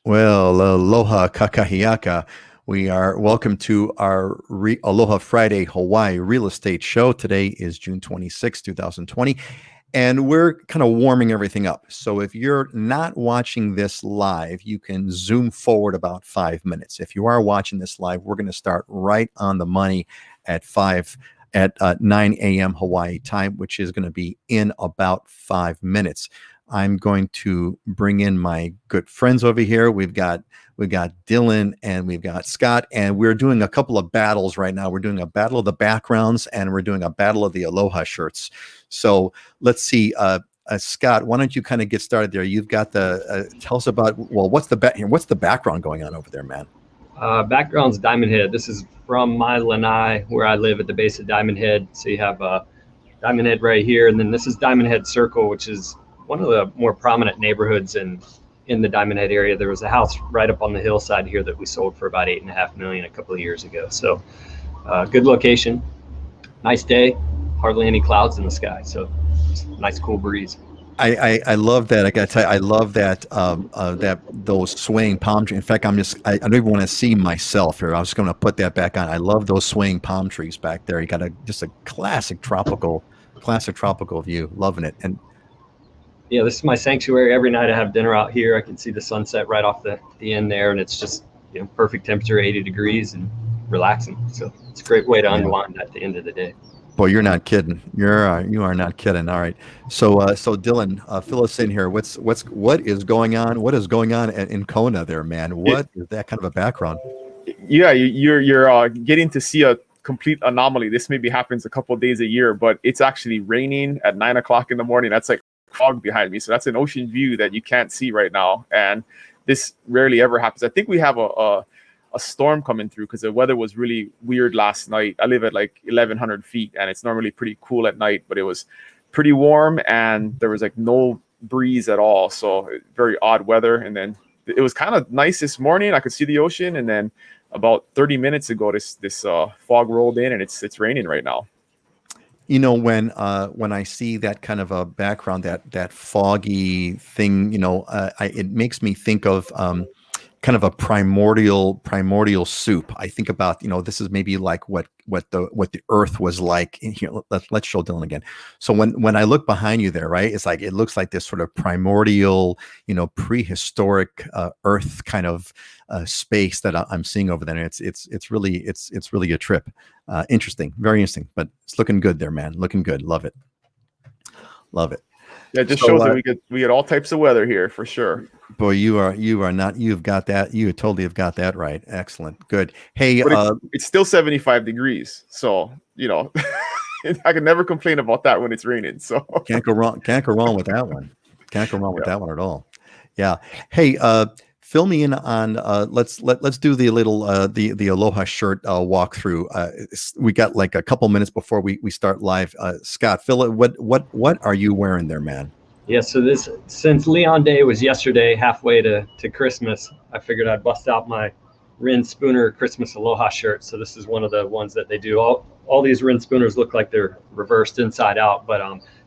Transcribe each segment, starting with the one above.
Well, aloha kakahiaka. We are welcome to our Aloha Friday Hawaii real estate show. Today is June 26, 2020, and we're kind of warming everything up. So if you're not watching this live, you can zoom forward about 5 minutes. If you are watching this live, we're going to start right on the money at 9 a.m. Hawaii time, which is going to be in about 5 minutes. I'm going to bring in my good friends over here. We've got Dylan and we've got Scott, and we're doing a couple of battles right now. We're doing a battle of the backgrounds and we're doing a battle of the Aloha shirts. So let's see, Scott, why don't you kind of get started there? You've got tell us about, well, what's the background going on over there, man? Background's Diamond Head. This is from my lanai where I live at the base of Diamond Head. So you have Diamond Head right here, and then this is Diamond Head Circle, which is one of the more prominent neighborhoods in the Diamond Head area. There was a house right up on the hillside here that we sold for about $8.5 million a couple of years ago. So good location, nice day, hardly any clouds in the sky. So nice cool breeze. I love that. I got to tell you, I love that those swaying palm trees. In fact, I don't even want to see myself here. I was going to put that back on. I love those swaying palm trees back there. You got just a classic tropical view. Loving it. And yeah, this is my sanctuary. Every night I have dinner out here. I can see the sunset right off the end there, and it's just perfect temperature, 80 degrees, and relaxing. So it's a great way to unwind at the end of the day. Boy, you're not kidding. You are not kidding. All right. So Dylan, fill us in here. What is going on? What is going on in Kona there, man? What is that kind of a background? Yeah, you're getting to see a complete anomaly. This maybe happens a couple of days a year, but it's actually raining at 9 o'clock in the morning. That's like fog behind me. So that's an ocean view that you can't see right now. And this rarely ever happens. I think we have a storm coming through because the weather was really weird last night. I live at like 1,100 feet and it's normally pretty cool at night, but it was pretty warm and there was like no breeze at all. So very odd weather. And then it was kind of nice this morning. I could see the ocean. And then about 30 minutes ago, this fog rolled in and it's raining right now. When I see that kind of a background, that foggy thing, it makes me think of kind of a primordial soup. I think about, this is maybe like what the earth was like in here. Let's show Dylan again. So when I look behind you there, right, it's like, it looks like this sort of primordial, prehistoric earth kind of space that I'm seeing over there. And it's really a trip. Interesting, very interesting, but it's looking good there, man. Looking good. Love it. Yeah, it just shows that we get all types of weather here for sure. Boy, you've got that. You totally have got that right. Excellent. Good. Hey, it's still 75 degrees. So, I can never complain about that when it's raining. So can't go wrong with that one. Can't go wrong with that one at all. Yeah. Hey, fill me in on let's do the little the Aloha shirt walkthrough. We got like a couple minutes before we start live. Scott, what are you wearing there, man? Yeah, so since Leon Day was yesterday, halfway to Christmas, I figured I'd bust out my Rin Spooner Christmas Aloha shirt. So this is one of the ones that they do. All these Rin Spooners look like they're reversed inside out, but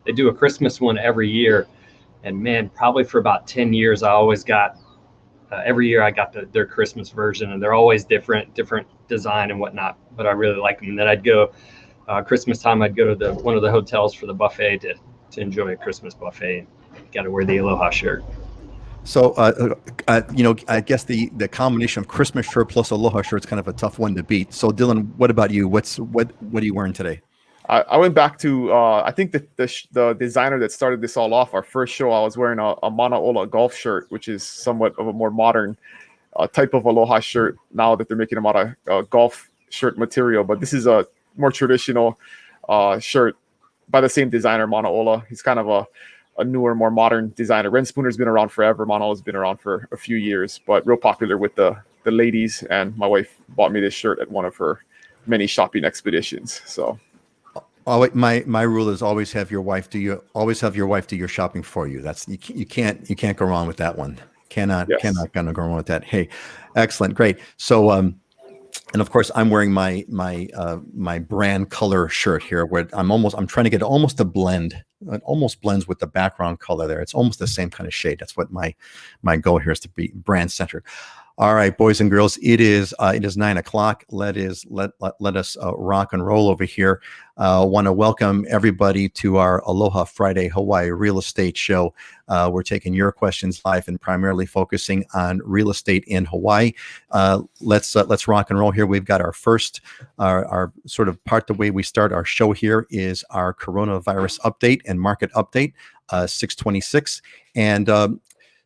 they do a Christmas one every year. And man, probably for about 10 years, I always got every year I got their Christmas version, and they're always different design and whatnot. But I really like them. And then I'd go Christmas time. I'd go to one of the hotels for the buffet to enjoy a Christmas buffet. Got to wear the Aloha shirt. So, I guess the combination of Christmas shirt plus Aloha shirt is kind of a tough one to beat. So, Dylan, what about you? What are you wearing today? I went back to I think the designer that started this all off. Our first show, I was wearing a Manaola golf shirt, which is somewhat of a more modern type of Aloha shirt now that they're making them out of golf shirt material. But this is a more traditional shirt by the same designer, Manaola. He's kind of a newer, more modern designer. Ren Spooner's been around forever. Manaola's been around for a few years, but real popular with the ladies. And my wife bought me this shirt at one of her many shopping expeditions. So. My rule is always have your wife do your shopping for you. That's you can't go wrong with that one. Cannot go wrong with that. Hey, excellent, great. So And of course, I'm wearing my brand color shirt here, where I'm trying to get almost a blend. It almost blends with the background color there. It's almost the same kind of shade. That's what my goal here is, to be brand centered. All right, boys and girls, it is 9 o'clock. Let us rock and roll over here. Want to welcome everybody to our Aloha Friday Hawaii Real Estate Show. We're taking your questions live and primarily focusing on real estate in Hawaii. Let's rock and roll here. We've got our first, our sort of part. The way we start our show here is our coronavirus update and market update, 626, and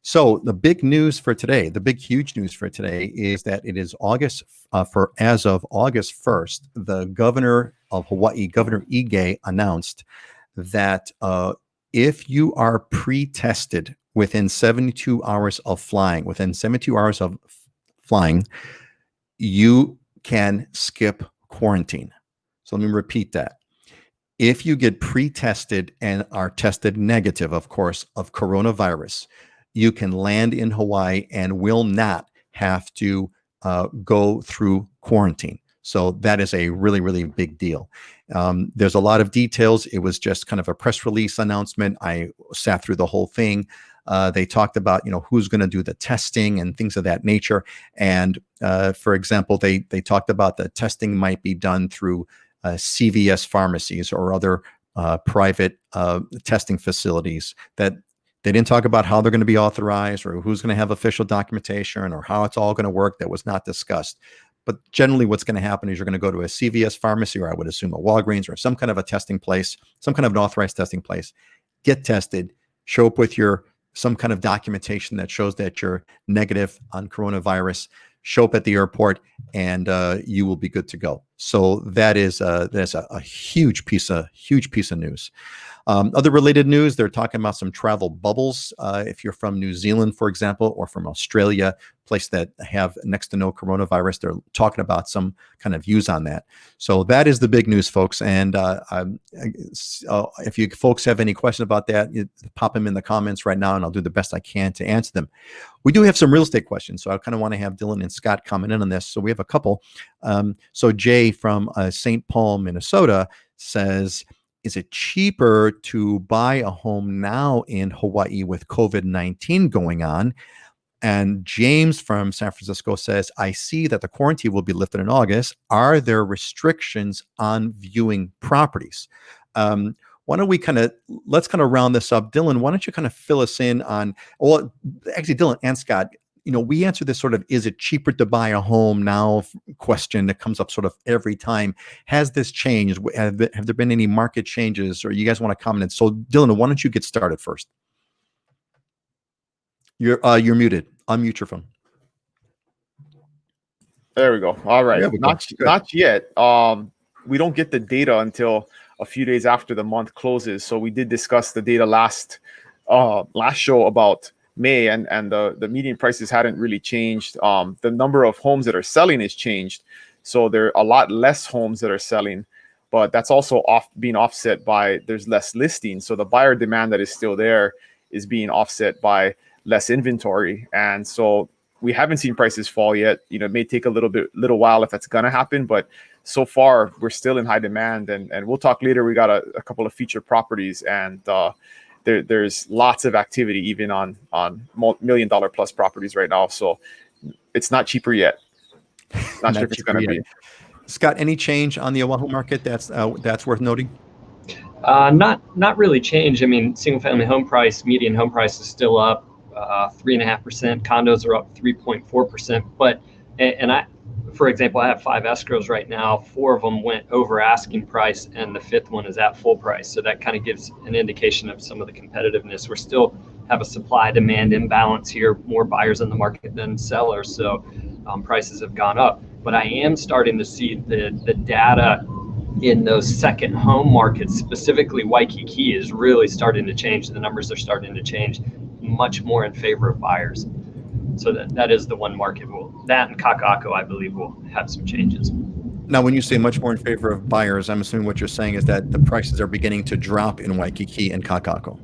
so the big news for today, the big huge news for today, is that it is as of August 1st, the governor of Hawaii, Governor Ige, announced that if you are pre-tested within 72 hours of flying, you can skip quarantine. So let me repeat that. If you get pre-tested and are tested negative, of course, of coronavirus, you can land in Hawaii and will not have to go through quarantine. So that is a really, really big deal. There's a lot of details. It was just kind of a press release announcement. I sat through the whole thing. They talked about, who's going to do the testing and things of that nature. And for example, they talked about the testing might be done through CVS pharmacies or other private testing facilities. That they didn't talk about how they're going to be authorized or who's going to have official documentation or how it's all going to work. That was not discussed. But generally what's going to happen is you're going to go to a CVS pharmacy, or I would assume a Walgreens, or some kind of a testing place, some kind of an authorized testing place, get tested, show up with some kind of documentation that shows that you're negative on coronavirus, show up at the airport, and you will be good to go. So that's a huge piece of news. Other related news, they're talking about some travel bubbles. If you're from New Zealand, for example, or from Australia, place that have next to no coronavirus, they're talking about some kind of views on that. So that is the big news, folks. And if you folks have any questions about that, you pop them in the comments right now, and I'll do the best I can to answer them. We do have some real estate questions, so I kind of want to have Dylan and Scott comment in on this. So we have a couple. So Jay from St. Paul, Minnesota says, is it cheaper to buy a home now in Hawaii with COVID-19 going on? And James from San Francisco says, I see that the quarantine will be lifted in August. Are there restrictions on viewing properties? Why don't we let's round this up. Dylan, why don't you kind of fill us in on, well, actually Dylan and Scott, we answer this sort of, is it cheaper to buy a home now question that comes up sort of every time. Has this changed? Have there been any market changes, or you guys want to comment? So Dylan, why don't you get started first? You're muted. Unmute your phone. There we go. All right. Not yet. We don't get the data until a few days after the month closes. So we did discuss the data last show about May, and the median prices hadn't really changed. The number of homes that are selling has changed. So there are a lot less homes that are selling, but that's also being offset by there's less listings. So the buyer demand that is still there is being offset by less inventory. And so we haven't seen prices fall yet. It may take a little while if that's going to happen, but so far we're still in high demand. And we'll talk later. We got a couple of featured properties, and there's lots of activity even on $1 million plus properties right now. So it's not cheaper yet. Not sure if it's going to be. Scott, any change on the Oahu market that's worth noting? Not really change. I mean, single family home price, median home price is still up 3.5%. Condos are up 3.4%. But, for example, I have 5 escrows right now. 4 of them went over asking price, and the 5th one is at full price. So that kind of gives an indication of some of the competitiveness. We're still have a supply-demand imbalance here, more buyers in the market than sellers. So prices have gone up. But I am starting to see the data in those second home markets, specifically Waikiki, is really starting to change. The numbers are starting to change much more in favor of buyers. So that is the one market that and Kaka'ako, I believe, will have some changes. Now, when you say much more in favor of buyers, I'm assuming what you're saying is that the prices are beginning to drop in Waikiki and Kaka'ako.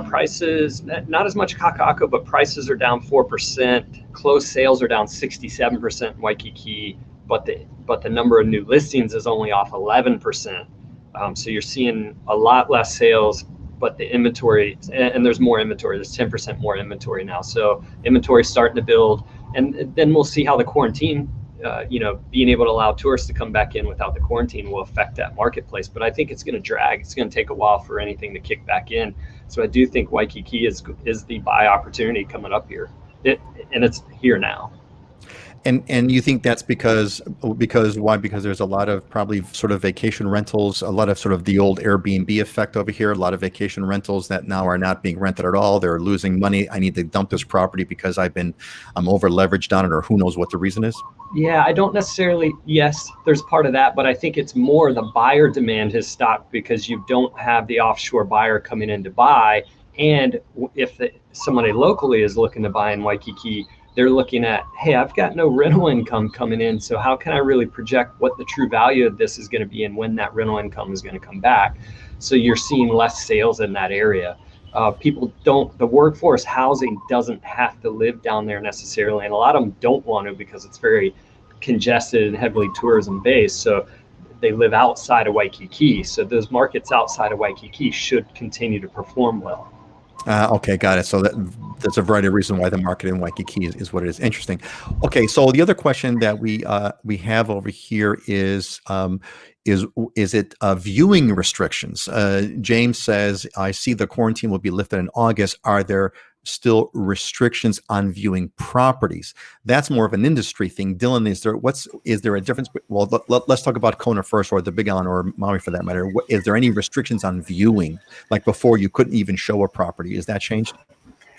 Prices, not as much Kaka'ako, but prices are down 4%. Closed sales are down 67% in Waikiki. but the number of new listings is only off 11%. So you're seeing a lot less sales, but the inventory, and there's more inventory. There's 10% more inventory now. So inventory is starting to build, and then we'll see how the quarantine, being able to allow tourists to come back in without the quarantine will affect that marketplace. But I think it's going to drag. It's going to take a while for anything to kick back in. So I do think Waikiki is the buy opportunity coming up here, and it's here now. And you think that's because why? Because there's a lot of probably sort of vacation rentals, a lot of sort of the old Airbnb effect over here, a lot of vacation rentals that now are not being rented at all. They're losing money. I need to dump this property because I'm over leveraged on it, or who knows what the reason is. Yeah, I don't necessarily, yes, there's part of that, but I think it's more the buyer demand has stopped because you don't have the offshore buyer coming in to buy. And if somebody locally is looking to buy in Waikiki, they're looking at, hey, I've got no rental income coming in, so how can I really project what the true value of this is going to be and when that rental income is going to come back? So you're seeing less sales in that area. The workforce housing doesn't have to live down there necessarily, and a lot of them don't want to because it's very congested and heavily tourism based. So they live outside of Waikiki. So those markets outside of Waikiki should continue to perform well. Okay, got it. So that's a variety of reasons why the market in Waikiki is what it is. Interesting. Okay, so the other question that we have over here is it viewing restrictions? James says, I see the quarantine will be lifted in August. Are there still restrictions on viewing properties? That's more of an industry thing. Dylan, is there a difference? Well, let's talk about Kona first, or the Big Island, or Maui for that matter. Is there any restrictions on viewing? Like before, you couldn't even show a property. Is that changed?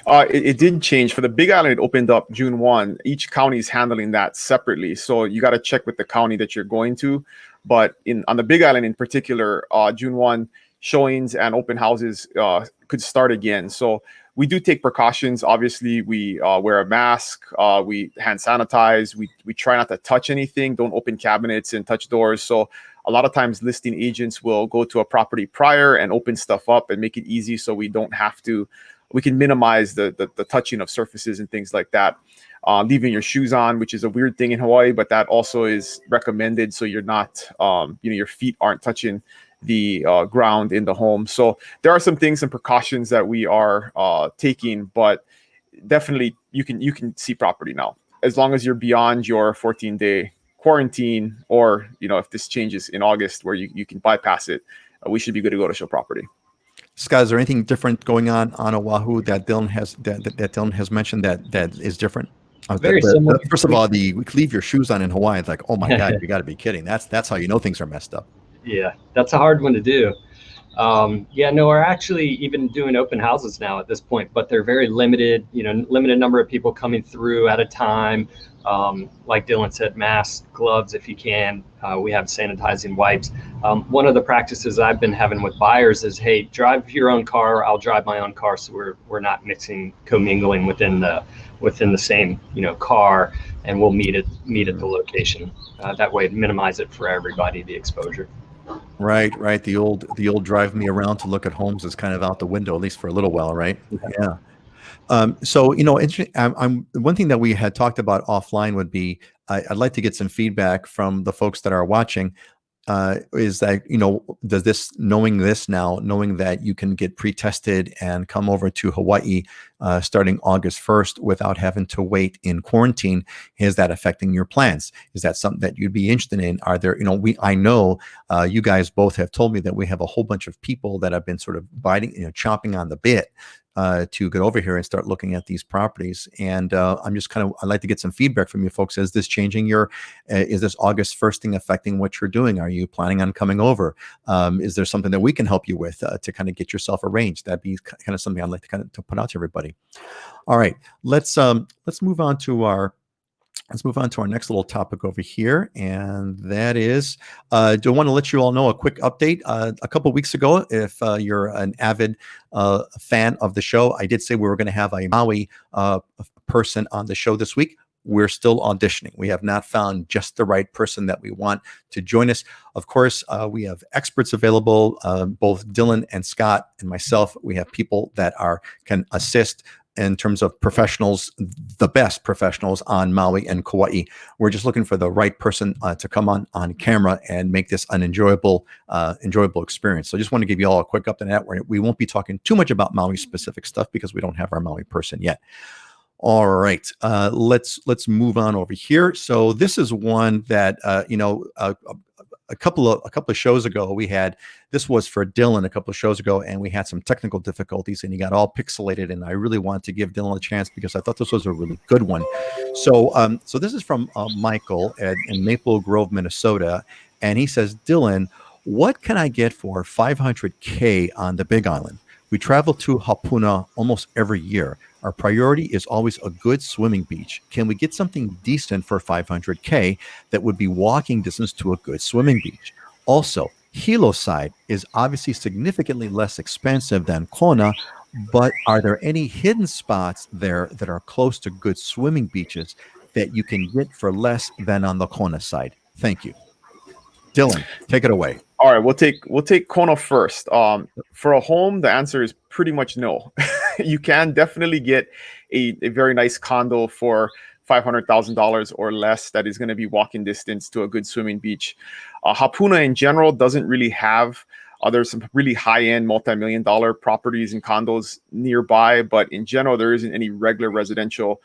It did change. For the Big Island, it opened up June 1. Each county is handling that separately. So you got to check with the county that you're going to. But on the Big Island in particular, June 1, showings and open houses could start again. So we do take precautions. Obviously, we wear a mask. We hand sanitize. We try not to touch anything. Don't open cabinets and touch doors. So a lot of times listing agents will go to a property prior and open stuff up and make it easy so we don't have to. We can minimize the touching of surfaces and things like that. Leaving your shoes on, which is a weird thing in Hawaii, but that also is recommended. So you're not, your feet aren't touching the ground in the home. So there are some things and precautions that we are taking, but definitely you can see property now, as long as you're beyond your 14-day quarantine, or if this changes in August where you can bypass it, we should be good to go to show property. Scott, is there anything different going on Oahu that Dylan has mentioned that is different? Very similar. First of all, we leave your shoes on in Hawaii. It's like, oh my God, you got to be kidding. That's how you know things are messed up. Yeah, that's a hard one to do. We're actually even doing open houses now at this point, but they're very limited, limited number of people coming through at a time. Like Dylan said, masks, gloves if you can. We have sanitizing wipes. One of the practices I've been having with buyers is, hey, drive your own car. I'll drive my own car, so we're not commingling within the same car, and we'll meet at the location. That way, minimize it for everybody, the exposure. Right. The old drive me around to look at homes is kind of out the window, at least for a little while, right? Yeah. So, one thing that we had talked about offline would be, I'd like to get some feedback from the folks that are watching. Is that, knowing that you can get pre-tested and come over to Hawaii starting August 1st without having to wait in quarantine, is that affecting your plans? Is that something that you'd be interested in? Are there, I know you guys both have told me that we have a whole bunch of people that have been sort of chomping on the bit to get over here and start looking at these properties. And I'd like to get some feedback from you folks. Is this changing is this August 1st thing affecting what you're doing? Are you planning on coming over? Is there something that we can help you with to kind of get yourself arranged? That'd be kind of something I'd like to put out to everybody. All right, let's move on to our next little topic over here, and that is, do want to let you all know a quick update. A couple of weeks ago, if you're an avid fan of the show, I did say we were going to have a Maui person on the show this week. We're still auditioning. We have not found just the right person that we want to join us. Of course, we have experts available, both Dylan and Scott and myself. We have people that can assist in terms of professionals, the best professionals on Maui and Kauai. We're just looking for the right person to come on camera and make this an enjoyable experience. So just want to give you all a quick update on that. We won't be talking too much about Maui specific stuff because we don't have our Maui person yet. All right, let's move on over here. So this is one that a couple of shows ago this was for Dylan a couple of shows ago, and we had some technical difficulties, and he got all pixelated, and I really wanted to give Dylan a chance because I thought this was a really good one. So this is from Michael in Maple Grove, Minnesota, and he says, Dylan, what can I get for $500K on the Big Island? We travel to Hapuna almost every year. Our priority is always a good swimming beach. Can we get something decent for $500K that would be walking distance to a good swimming beach? Also, Hilo side is obviously significantly less expensive than Kona, but are there any hidden spots there that are close to good swimming beaches that you can get for less than on the Kona side? Thank you. Dylan, take it away. All right, we'll take Kona first. For a home, the answer is pretty much no. You can definitely get a very nice condo for $500,000 or less that is going to be walking distance to a good swimming beach. Hapuna in general doesn't really have there's some really high-end multi-million-dollar properties and condos nearby, but in general, there isn't any regular residential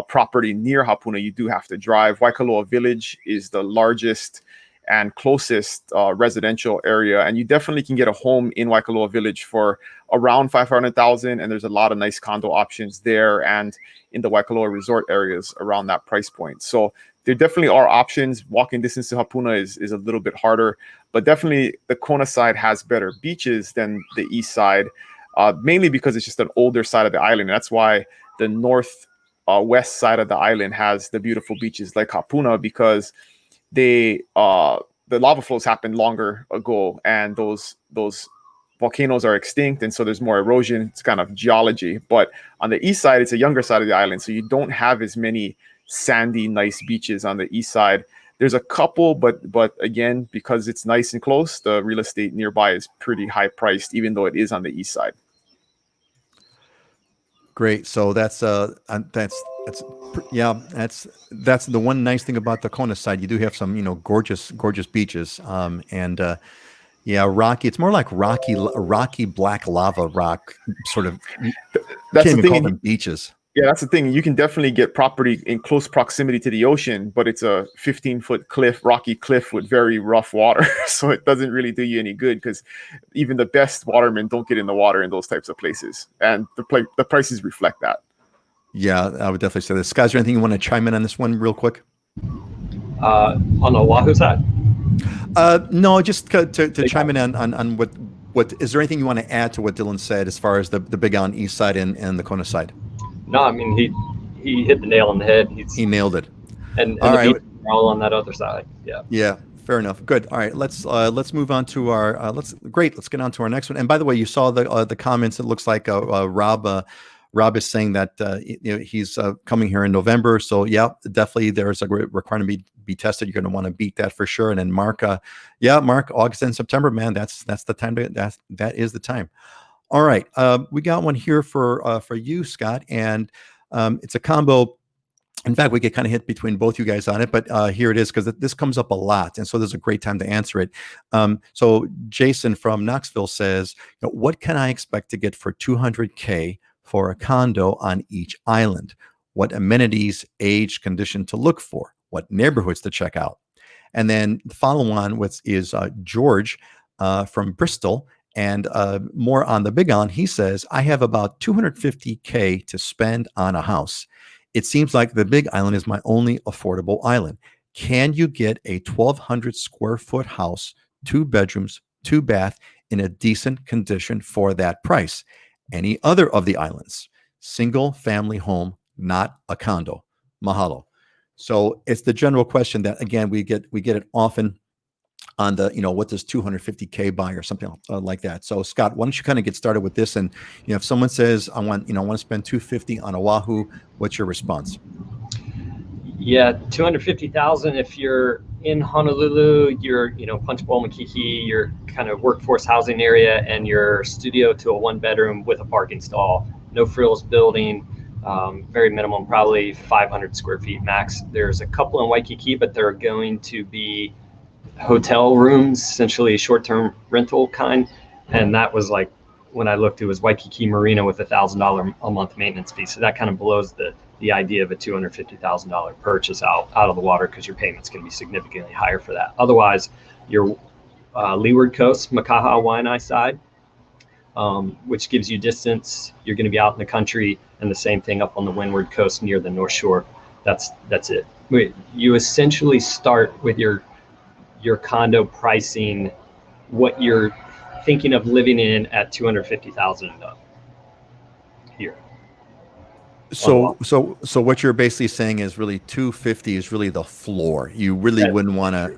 property near Hapuna. You do have to drive. Waikoloa Village is the largest and closest residential area, and you definitely can get a home in Waikoloa Village for around $500,000, and there's a lot of nice condo options there and in the Waikoloa resort areas around that price point. So there definitely are options. Walking distance to Hapuna is a little bit harder, but definitely the Kona side has better beaches than the east side, mainly because it's just an older side of the island. That's why the north west side of the island has the beautiful beaches like Hapuna, because the lava flows happened longer ago, and those volcanoes are extinct, and so there's more erosion. It's kind of geology. But on the east side, it's a younger side of the island, so you don't have as many sandy, nice beaches on the east side. There's a couple, but again, because it's nice and close, the real estate nearby is pretty high priced, even though it is on the east side. Great. So that's the one nice thing about the Kona side. You do have some, gorgeous beaches. Rocky. It's more like rocky black lava rock sort of. That's the thing. Beaches. Yeah, that's the thing. You can definitely get property in close proximity to the ocean, but it's a 15-foot rocky cliff with very rough water. So it doesn't really do you any good, because even the best watermen don't get in the water in those types of places. And the prices reflect that. Yeah, I would definitely say this. Guys, is there anything you want to chime in on this one real quick? On the Oahu side? No, just to chime in on what is there anything you want to add to what Dylan said as far as the Big Island east side and the Kona side? No, I mean, he hit the nail on the head. He nailed it. And all right, we're all on that other side. Yeah. Yeah. Fair enough. Good. All right. Let's move on to our let's get on to our next one. And by the way, you saw the comments. It looks like Rob is saying that he's coming here in November. So yeah, definitely there's a requirement to be tested. You're going to want to beat that for sure. And then Mark, August and September, man, that's the time that is the time. All right, we got one here for you, Scott, and it's a combo. In fact, we get kind of hit between both you guys on it, but here it is, because this comes up a lot, and so there's a great time to answer it. So Jason from Knoxville says, what can I expect to get for $200K for a condo on each island? What amenities, age, condition to look for? What neighborhoods to check out? And then the follow-on is George from Bristol. And more on the Big Island, he says, I have about $250K to spend on a house. It seems like the Big Island is my only affordable island. Can you get a 1,200 square foot house, 2 bedrooms, 2 bath in a decent condition for that price? Any other of the islands? Single family home, not a condo. Mahalo. So it's the general question that, again, we get it often on the, what does 250K buy or something like that. So Scott, why don't you kind of get started with this? And, if someone says, I want to spend 250 on Oahu, what's your response? Yeah, 250,000 if you're in Honolulu, you're, Punch Bowl, Waikiki, your kind of workforce housing area, and your studio to a 1-bedroom with a parking stall, no frills building, very minimum, probably 500 square feet max. There's a couple in Waikiki, but they're going to be hotel rooms, essentially short-term rental kind. And that was like, when I looked, it was Waikiki Marina with $1,000 a month maintenance fee. So that kind of blows the idea of a $250,000 purchase out of the water, because your payment's going to be significantly higher for that. Otherwise, your leeward coast, Makaha, Waianae side, which gives you distance. You're going to be out in the country, and the same thing up on the windward coast near the North Shore. That's it. You essentially start with your condo pricing, what you're thinking of living in at $250,000 and up here. So what you're basically saying is really 250 is really the floor. You really wouldn't want to,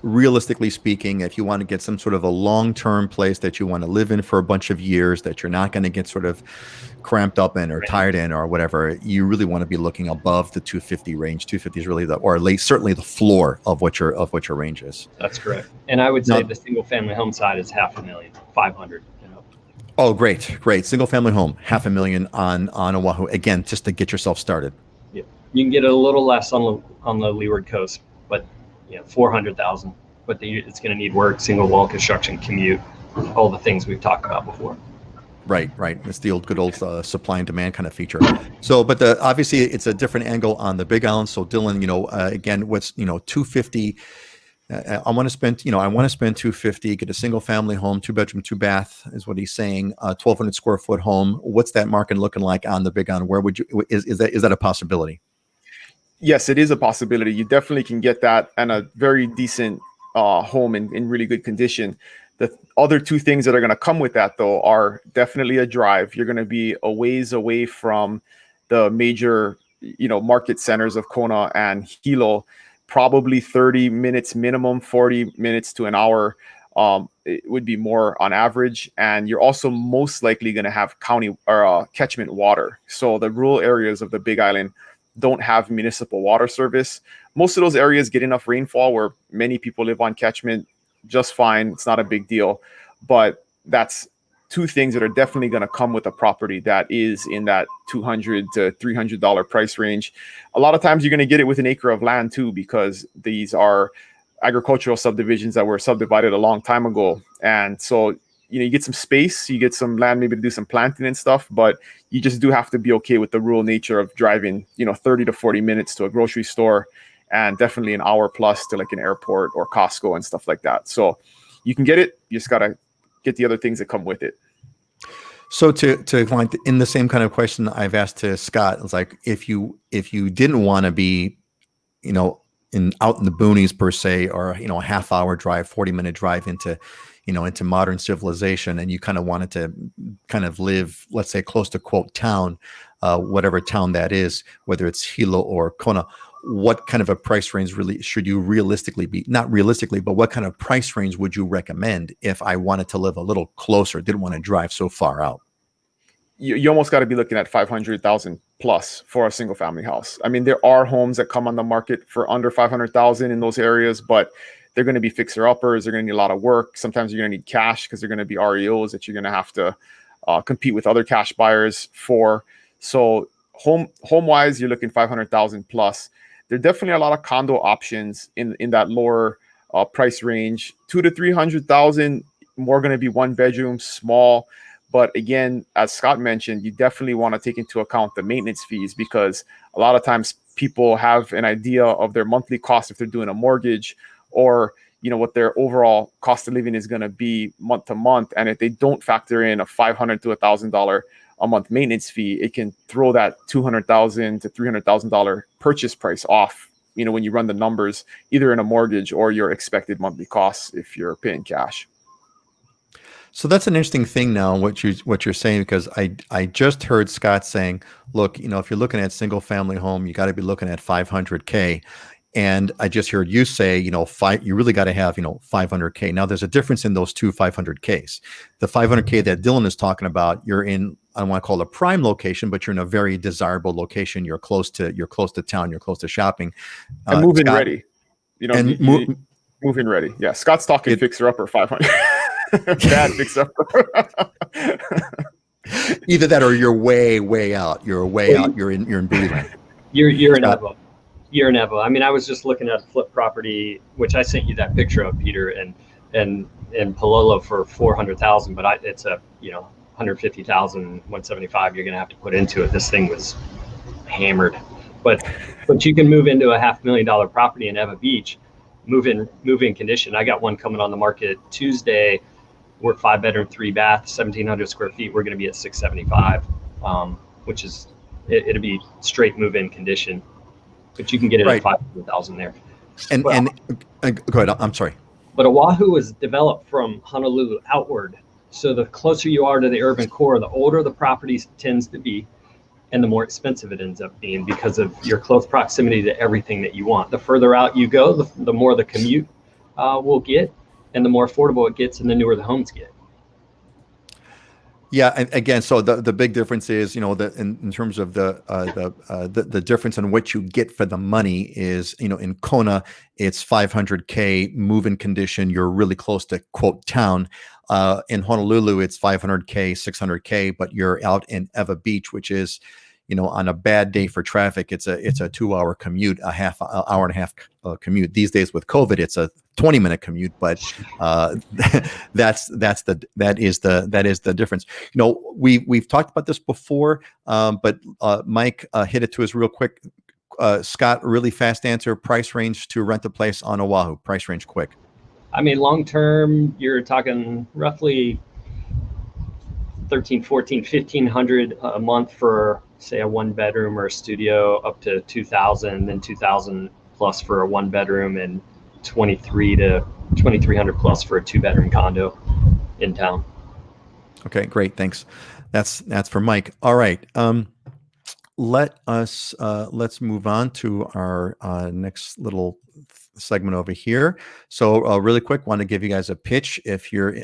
realistically speaking, if you want to get some sort of a long-term place that you want to live in for a bunch of years, that you're not going to get sort of cramped up in or tired in or whatever, you really want to be looking above the 250 range. 250 is really certainly the floor of what your range is. That's correct. And I would say the single family home side is $500,000. Oh, great. Single family home, $500,000 on Oahu. Again, just to get yourself started. Yeah. You can get a little less on the leeward coast, but $400,000. But it's going to need work, single wall construction, commute, all the things we've talked about before. Right. It's the good old supply and demand kind of feature. So, but obviously it's a different angle on the Big Island. So, Dylan, again, what's 250. I want to spend 250, get a single family home, 2-bedroom, 2-bath is what he's saying, 1,200 square foot home. What's that market looking like on the Big Island? Where would you, is that a possibility? Yes, it is a possibility. You definitely can get that and a very decent home in really good condition. The other two things that are going to come with that, though, are definitely a drive. You're going to be a ways away from the major, market centers of Kona and Hilo, probably 30 minutes minimum, 40 minutes to an hour. It would be more on average. And you're also most likely going to have county or catchment water. So the rural areas of the Big Island don't have municipal water service. Most of those areas get enough rainfall where many people live on catchment just fine. It's not a big deal. But that's two things that are definitely going to come with a property that is in that $200 to $300 price range. A lot of times you're going to get it with an acre of land too, because these are agricultural subdivisions that were subdivided a long time ago. And so, you get some space, you get some land maybe to do some planting and stuff, but you just do have to be okay with the rural nature of driving, 30 to 40 minutes to a grocery store, and definitely an hour plus to like an airport or Costco and stuff like that. So you can get it, you just got to get the other things that come with it. So to in the same kind of question I've asked to Scott, it's like, if you didn't want to be, out in the boonies per se, or, a half hour drive, 40-minute drive into modern civilization, and you kind of wanted to kind of live, let's say, close to quote town, whatever town that is, whether it's Hilo or Kona, what kind of a price range really should you realistically be? Not realistically, but what kind of price range would you recommend if I wanted to live a little closer, didn't want to drive so far out? You almost got to be looking at 500,000 plus for a single family house. I mean, there are homes that come on the market for under 500,000 in those areas, but they're going to be fixer uppers. They're going to need a lot of work. Sometimes you're going to need cash because they're going to be REOs that you're going to have to compete with other cash buyers for. So home wise, you're looking 500,000 plus. There are definitely a lot of condo options in that lower price range. 200,000 to 300,000, more going to be 1-bedroom, small. But again, as Scott mentioned, you definitely want to take into account the maintenance fees, because a lot of times people have an idea of their monthly cost if they're doing a mortgage, or what their overall cost of living is going to be month to month. And if they don't factor in a $500 to $1,000 a month maintenance fee, it can throw that $200,000 to $300,000 purchase price off, when you run the numbers, either in a mortgage or your expected monthly costs if you're paying cash. So that's an interesting thing now, what you're saying, because I just heard Scott saying, look, if you're looking at single family home, you got to be looking at 500K. And I just heard you say, you really got to have, 500K. Now there's a difference in those two 500Ks. The 500K that Dylan is talking about, you're in, I don't want to call it a prime location, but you're in a very desirable location. You're close to town. You're close to shopping. And move-in Scott, ready. Move-in ready. Yeah, Scott's talking fixer upper 500. Bad fixer upper. Either that or you're way out. You're way Well, out. You're in booty land. You're in Scott? Evo. You're in Evo. I mean, I was just looking at a flip property, which I sent you that picture of, Peter, and in Palolo for 400,000, but it's a 150,000, 175 you're gonna have to put into it. This thing was hammered, but you can move into a $500,000 property in Eva Beach, move in condition. I got one coming on the market Tuesday. We're 5-bedroom, 3-bath, 1,700 square feet. We're going to be at 675, which is it'll be straight move-in condition, but you can get it Right. at 500,000 there. And Well, go ahead. I'm sorry. But Oahu is developed from Honolulu outward, so the closer you are to the urban core, the older the property tends to be, and the more expensive it ends up being because of your close proximity to everything that you want. The further out you go, the more the commute will get, and the more affordable it gets, and the newer the homes get. Yeah, and again, so the big difference is, in terms of the difference in what you get for the money is, in Kona, it's 500K move-in condition. You're really close to quote town. In Honolulu, it's 500K, 600K, but you're out in Eva Beach, which is, on a bad day for traffic, it's a 2-hour commute, hour and a half commute. These days with COVID, it's a 20-minute commute, but that is the difference. We've talked about this before, but Mike hit it to us real quick. Scott, really fast answer: price range to rent a place on Oahu. Price range, quick. I mean, long term, you're talking roughly 1,300, 1,400, 1,500 a month for, say, a 1-bedroom or a studio, up to 2,000, then 2,000 plus for a 1-bedroom, and 2,300 plus for a 2-bedroom condo in town. Okay, great, thanks. That's for Mike. All right, let's move on to our next little segment over here. So really quick, want to give you guys a pitch.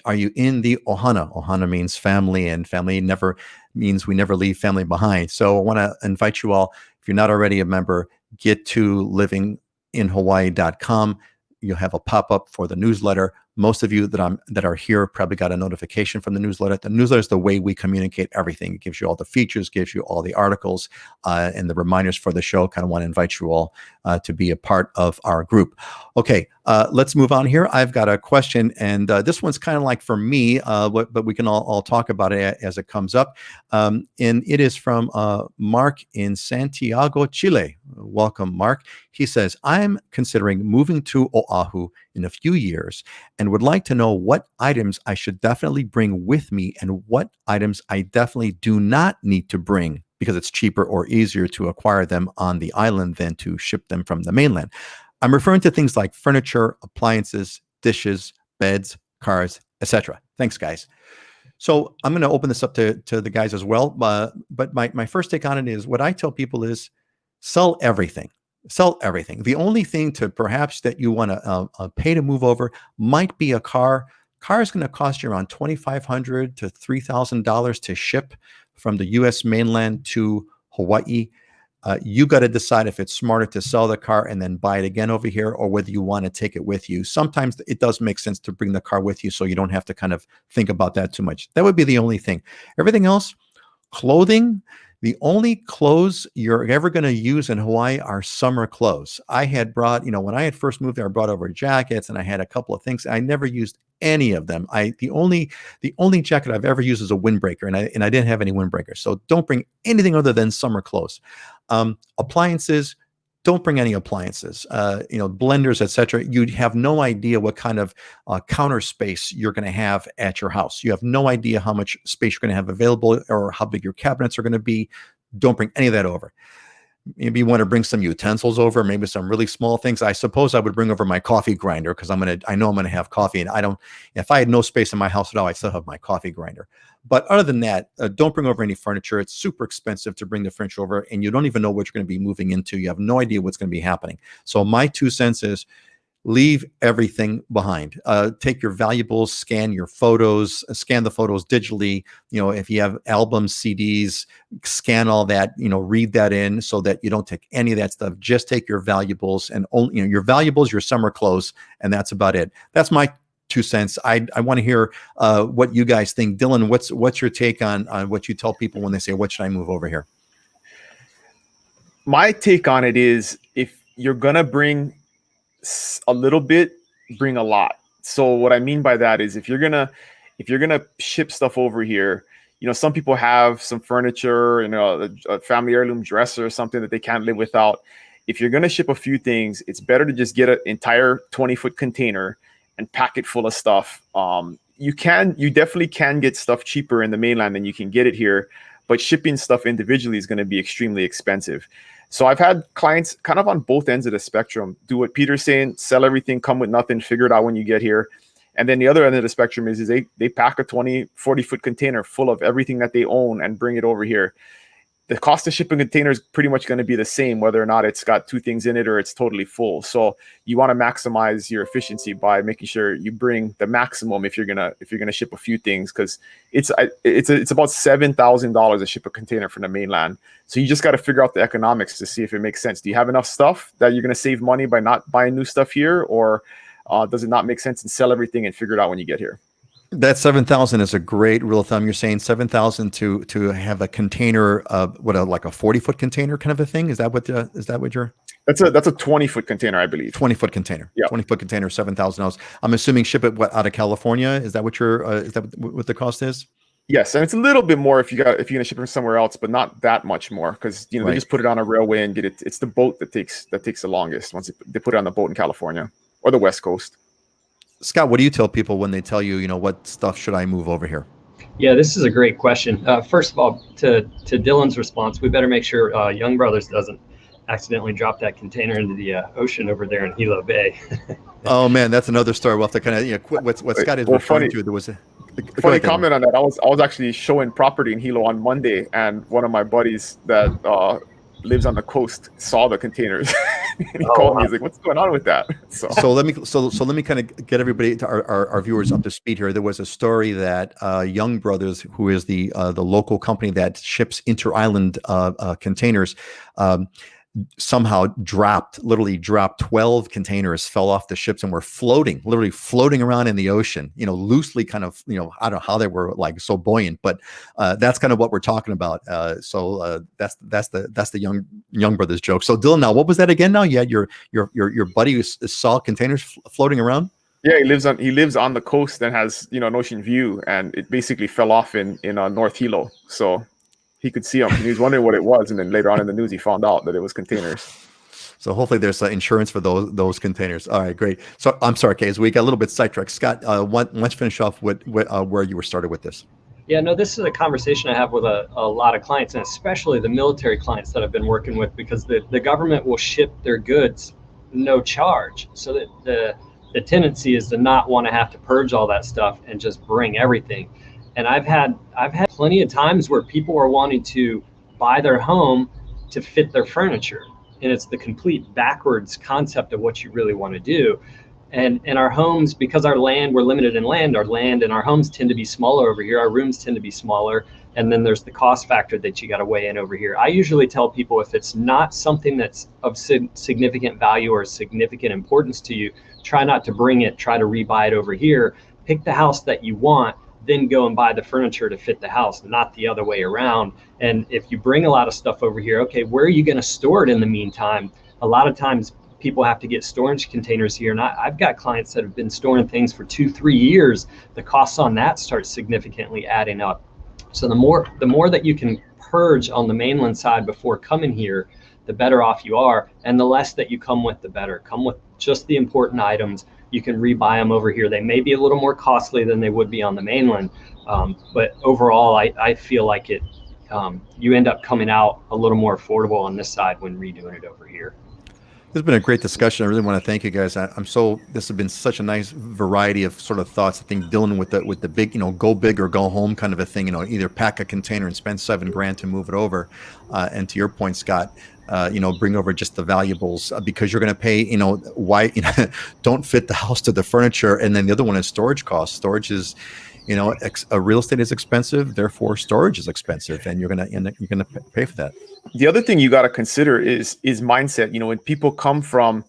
Are you in the Ohana? Ohana means family, and family never means we never leave family behind. So I want to invite you all, if you're not already a member, get to livinginhawaii.com. You'll have a pop-up for the newsletter. Most of you that are here probably got a notification from the newsletter. The newsletter is the way we communicate everything. It gives you all the features, gives you all the articles, and the reminders for the show. Kind of want to invite you all to be a part of our group. Okay, let's move on here. I've got a question, and this one's kind of like for me, but we can all talk about it as it comes up. And it is from Mark in Santiago, Chile. Welcome, Mark. He says, I'm considering moving to Oahu in a few years and would like to know what items I should definitely bring with me and what items I definitely do not need to bring because it's cheaper or easier to acquire them on the island than to ship them from the mainland. I'm referring to things like furniture, appliances, dishes, beds, cars, etc. Thanks, guys. So I'm going to open this up to the guys as well. But my first take on it is, what I tell people is sell everything. Sell everything. The only thing to perhaps that you want to pay to move over might be a car. Car is going to cost you around $2,500 to $3,000 to ship from the U.S. mainland to Hawaii. You got to decide if it's smarter to sell the car and then buy it again over here, or whether you want to take it with you. Sometimes it does make sense to bring the car with you so you don't have to kind of think about that too much. That would be the only thing. Everything else, clothing. The only clothes you're ever going to use in Hawaii are summer clothes. I had brought, when I had first moved there, I brought over jackets and I had a couple of things. I never used any of them. The only jacket I've ever used is a windbreaker, and I didn't have any windbreakers. So don't bring anything other than summer clothes. Appliances, don't bring any appliances. Blenders, etc. You have no idea what kind of counter space you're going to have at your house. You have no idea how much space you're going to have available or how big your cabinets are going to be. Don't bring any of that over. Maybe you want to bring some utensils over, maybe some really small things. I suppose I would bring over my coffee grinder because I know I'm going to have coffee, and if I had no space in my house at all, I'd still have my coffee grinder. But other than that, don't bring over any furniture. It's super expensive to bring the furniture over, and you don't even know what you're going to be moving into. You have no idea what's going to be happening. So my 2 cents is, leave everything behind. Take your valuables, scan the photos digitally. If you have albums, CDs, scan all that, read that in so that you don't take any of that stuff. Just take your valuables and only, your valuables, your summer clothes, and that's about it. That's my cents. I want to hear what you guys think. Dylan, what's your take on what you tell people when they say, what should I move over here? My take on it is, if you're gonna bring a little bit, bring a lot. So what I mean by that is, if you're gonna ship stuff over here, some people have some furniture, a family heirloom dresser or something that they can't live without. If you're gonna ship a few things, it's better to just get an entire 20-foot container and pack it full of stuff. You definitely can get stuff cheaper in the mainland than you can get it here, but shipping stuff individually is going to be extremely expensive. So I've had clients kind of on both ends of the spectrum do what Peter's saying: sell everything, come with nothing, figure it out when you get here. And then the other end of the spectrum is they pack a 40-foot container full of everything that they own and bring it over here. The cost of shipping container is pretty much going to be the same, whether or not it's got 2 things in it or it's totally full. So you want to maximize your efficiency by making sure you bring the maximum if you're gonna ship a few things, because it's about $7,000 to ship a container from the mainland. So you just got to figure out the economics to see if it makes sense. Do you have enough stuff that you're going to save money by not buying new stuff here, or does it not make sense and sell everything and figure it out when you get here? That 7,000 is a great rule of thumb. You're saying 7,000 to have a container of like a 40-foot container kind of a thing. Is that what you're? That's a 20-foot container, I believe. 20-foot container. Yeah. 20-foot container, $7,000. I'm assuming ship it out of California. Is that what what the cost is? Yes, and it's a little bit more if you're gonna ship it from somewhere else, but not that much more, because Right. they just put it on a railway and get it. It's the boat that takes the longest once they put it on the boat in California or the West Coast. Scott, what do you tell people when they tell you, what stuff should I move over here? Yeah, this is a great question. First of all, to Dylan's response, we better make sure Young Brothers doesn't accidentally drop that container into the ocean over there in Hilo Bay. Oh man, that's another story. We'll have to kind of what Scott is referring to. There was a funny comment on that. I was actually showing property in Hilo on Monday, and one of my buddies that lives on the coast saw the containers. And he called me. He's like, "What's going on with that?" So let me kind of get everybody, to our viewers, up to speed here. There was a story that Young Brothers, who is the local company that ships inter-island containers, somehow literally dropped 12 containers, fell off the ships, and were literally floating around in the ocean, loosely kind of, I don't know how they were like so buoyant, but that's kind of what we're talking about. So that's the Young Brothers joke. So Dylan, now what was that again? Now you had your buddy who saw containers floating around. Yeah, he lives on the coast and has an ocean view, and it basically fell off in North Hilo. So he could see them. He was wondering what it was, and then later on in the news, he found out that it was containers. So hopefully there's insurance for those containers. All right, great. So I'm sorry, Kay, as we got a little bit sidetracked. Scott, let's finish off with where you were started with this. Yeah, no, this is a conversation I have with a lot of clients, and especially the military clients that I've been working with, because the government will ship their goods no charge. So that the tendency is to not want to have to purge all that stuff and just bring everything. And I've had plenty of times where people are wanting to buy their home to fit their furniture. And it's the complete backwards concept of what you really want to do. And our homes, because we're limited in land, our land and our homes tend to be smaller over here. Our rooms tend to be smaller. And then there's the cost factor that you got to weigh in over here. I usually tell people, if it's not something that's of significant value or significant importance to you, try not to bring it, try to rebuy it over here. Pick the house that you want, then go and buy the furniture to fit the house, not the other way around. And if you bring a lot of stuff over here, okay, where are you going to store it in the meantime? A lot of times people have to get storage containers here. And I've got clients that have been storing things for 2-3 years. The costs on that start significantly adding up. So the more that you can purge on the mainland side before coming here, the better off you are. And the less that you come with, the better. Come with just the important items. You can rebuy them over here. They may be a little more costly than they would be on the mainland, but overall, I feel like you end up coming out a little more affordable on this side when redoing it over here. This has been a great discussion. I really want to thank you guys. This has been such a nice variety of sort of thoughts. I think Dylan with the big, go big or go home kind of a thing, either pack a container and spend $7,000 to move it over. And to your point, Scott, bring over just the valuables, because you're going to pay, why, don't fit the house to the furniture. And then the other one is storage costs. Storage is, real estate is expensive, therefore storage is expensive, and you're going to pay for that. The other thing you got to consider is mindset. When people come from,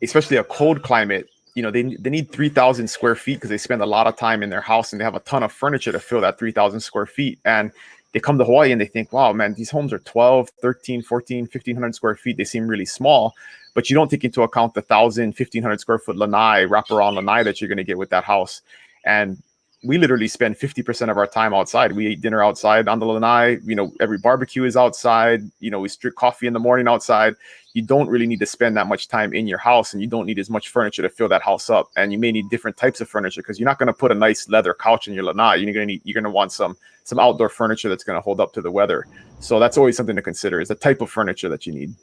especially a cold climate, they need 3,000 square feet because they spend a lot of time in their house and they have a ton of furniture to fill that 3,000 square feet. And they come to Hawaii and they think, wow, man, these homes are 12, 13, 14, 1,500 square feet. They seem really small, but you don't take into account the 1,000, 1,500 square foot lanai, wraparound lanai that you're going to get with that house. And we literally spend 50% of our time outside. We eat dinner outside on the lanai. Every barbecue is outside. We drink coffee in the morning outside. You don't really need to spend that much time in your house, and you don't need as much furniture to fill that house up. And you may need different types of furniture because you're not going to put a nice leather couch in your lanai. You're going to want some outdoor furniture that's going to hold up to the weather. So that's always something to consider, is the type of furniture that you need.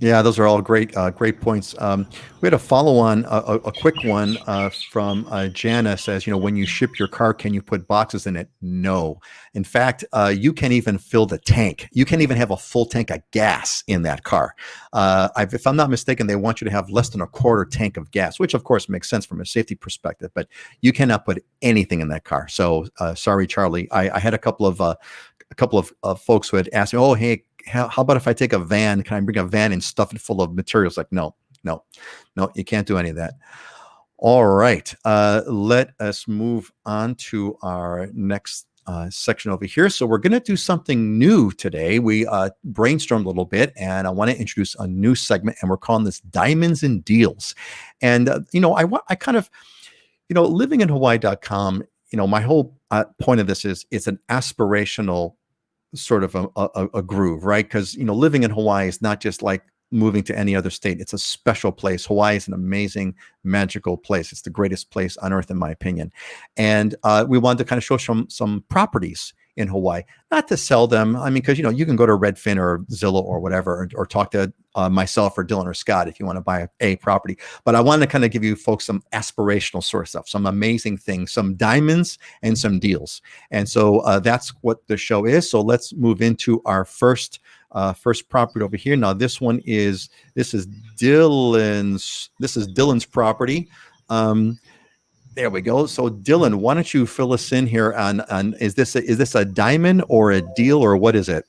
Yeah, those are all great points. We had a follow-on, a quick one from Jana says, when you ship your car, can you put boxes in it? No. In fact, you can't even fill the tank. You can't even have a full tank of gas in that car. If I'm not mistaken, they want you to have less than a quarter tank of gas, which of course makes sense from a safety perspective, but you cannot put anything in that car. So sorry, Charlie. I had a couple of folks who had asked me, oh, hey, how about if I take a van? Can I bring a van and stuff it full of materials? Like, no, you can't do any of that. All right. Let us move on to our next section over here. So we're going to do something new today. We brainstormed a little bit, and I want to introduce a new segment, and we're calling this Diamonds and Deals. And, I kind of, living in Hawaii.com, my whole point of this is it's an aspirational sort of a groove, right? Because living in Hawaii is not just like moving to any other state. It's a special place. Hawaii is an amazing, magical place. It's the greatest place on earth, in my opinion. And we wanted to kind of show some properties in Hawaii, not to sell them. I mean, because you can go to Redfin or Zillow or whatever, or talk to myself or Dylan or Scott if you want to buy a property. But I want to kind of give you folks some aspirational sort of stuff, some amazing things, some diamonds and some deals. And so that's what the show is. So let's move into our first property over here. Now this is Dylan's property. There we go. So Dylan, why don't you fill us in here on is this a diamond or a deal, or what is it?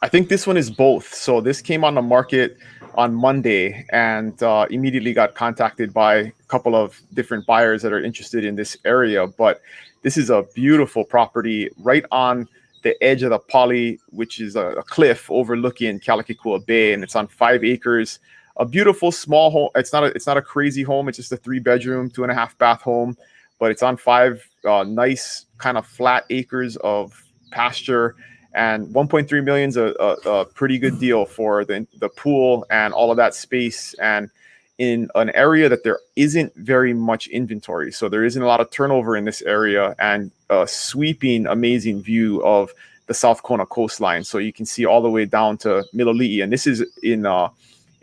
I think this one is both. So this came on the market on Monday and immediately got contacted by a couple of different buyers that are interested in this area. But this is a beautiful property right on the edge of the Pali, which is a cliff overlooking Kalakikua Bay, and it's on 5 acres. A beautiful small home. It's not a crazy home. It's just a 3-bedroom, 2.5 bath home, but it's on 5 nice kind of flat acres of pasture. And 1.3 million is a pretty good deal for the pool and all of that space, and in an area that there isn't very much inventory. So there isn't a lot of turnover in this area, and a sweeping, amazing view of the South Kona coastline. So you can see all the way down to Miloli'i, and this is in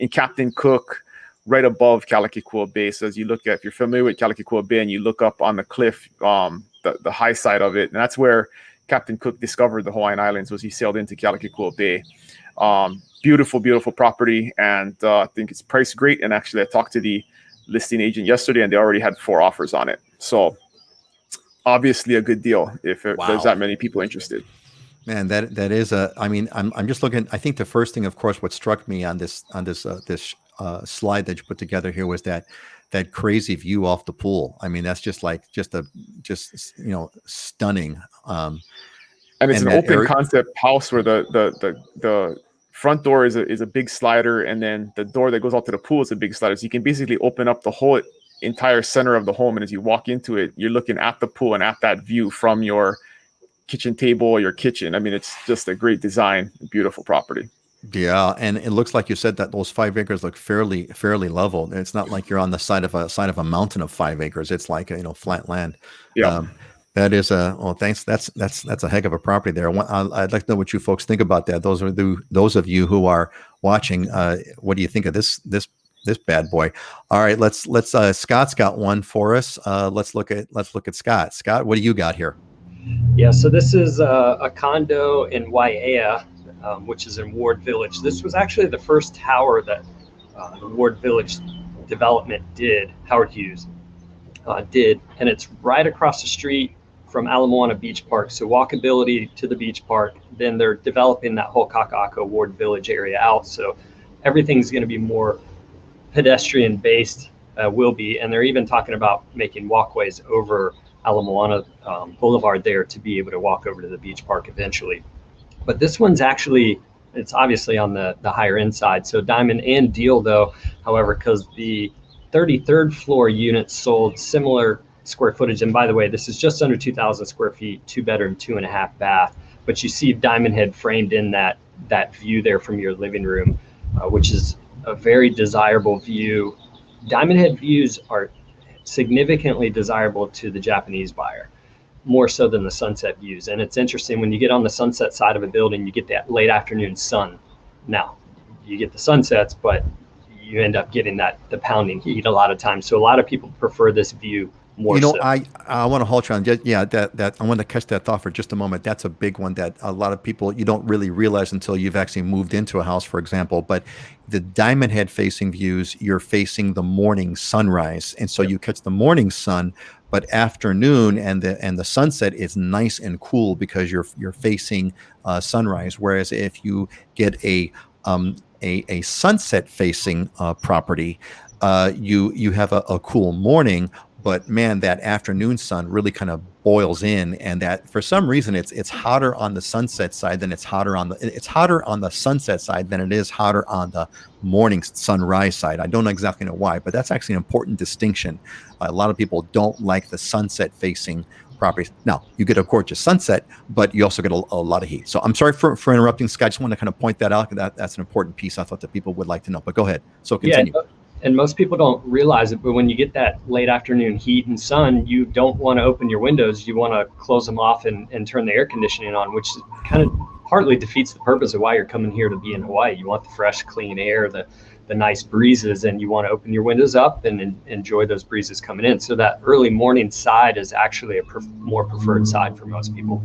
Captain Cook, right above Kalakikua Bay. So if you're familiar with Kalakikua Bay and you look up on the cliff, the high side of it, and that's where Captain Cook discovered the Hawaiian Islands, was he sailed into Kalakikua Bay. Beautiful, beautiful property, and I think it's priced great. And actually, I talked to the listing agent yesterday, and they already had 4 offers on it. So obviously a good deal if there's that many people interested. Man, that is I'm just looking. I think the first thing, of course, what struck me on this slide that you put together here was that crazy view off the pool. I mean, that's just stunning. And it's an open concept house where the front door is a big slider, and then the door that goes out to the pool is a big slider. So you can basically open up the whole entire center of the home, and as you walk into it, you're looking at the pool and at that view from your kitchen table or your kitchen. I mean, it's just a great design, beautiful property. Yeah, and it looks like you said that those 5 acres look fairly level. It's not like you're on the side of a mountain of 5 acres. It's like flat land. Yeah. That is thanks. That's a heck of a property there. I'd like to know what you folks think about that. Those of you who are watching, what do you think of this bad boy? All right, let's Scott's got one for us. Let's look at Scott. Scott, what do you got here? Yeah, so this is a condo in Waiea, which is in Ward Village. This was actually the first tower that the Ward Village development did, Howard Hughes did, and it's right across the street from Ala Moana Beach Park, so walkability to the beach park. Then they're developing that whole Kaka'ako Ward Village area out, so everything's going to be more pedestrian based will be, and they're even talking about making walkways over Ala Moana Boulevard there to be able to walk over to the beach park eventually. But this one's actually, it's obviously on the higher end side. So diamond and deal though, however, because the 33rd floor units sold similar square footage. And by the way, this is just under 2,000 square feet, 2-bedroom, 2.5 bath. But you see Diamond Head framed in that view there from your living room, which is a very desirable view. Diamond Head views are significantly desirable to the Japanese buyer, more so than the sunset views. And it's interesting, when you get on the sunset side of a building, you get that late afternoon sun. Now, you get the sunsets, but you end up getting the pounding heat a lot of times. So a lot of people prefer this view more so. I want to hold you on. That I want to catch that thought for just a moment. That's a big one that a lot of people, you don't really realize until you've actually moved into a house, for example. But the Diamond Head facing views, you're facing the morning sunrise, and so you catch the morning sun. But afternoon and the sunset is nice and cool because you're facing sunrise. Whereas if you get a sunset facing property, you have a cool morning. But man, that afternoon sun really kind of boils in, and that for some reason it's hotter on the sunset side than it's hotter on the sunset side than it is hotter on the morning sunrise side. I don't exactly know why, but that's actually an important distinction. A lot of people don't like the sunset facing properties. Now you get a gorgeous sunset, but you also get a lot of heat. So I'm sorry for interrupting, Scott. I just want to kind of point that out. That's an important piece I thought that people would like to know. But go ahead. So continue. Yeah. And most people don't realize it, but when you get that late afternoon heat and sun, you don't want to open your windows. You want to close them off and turn the air conditioning on, which kind of partly defeats the purpose of why you're coming here to be in Hawaii. You want the fresh, clean air, the nice breezes, and you want to open your windows up and enjoy those breezes coming in. So that early morning side is actually a more preferred side for most people.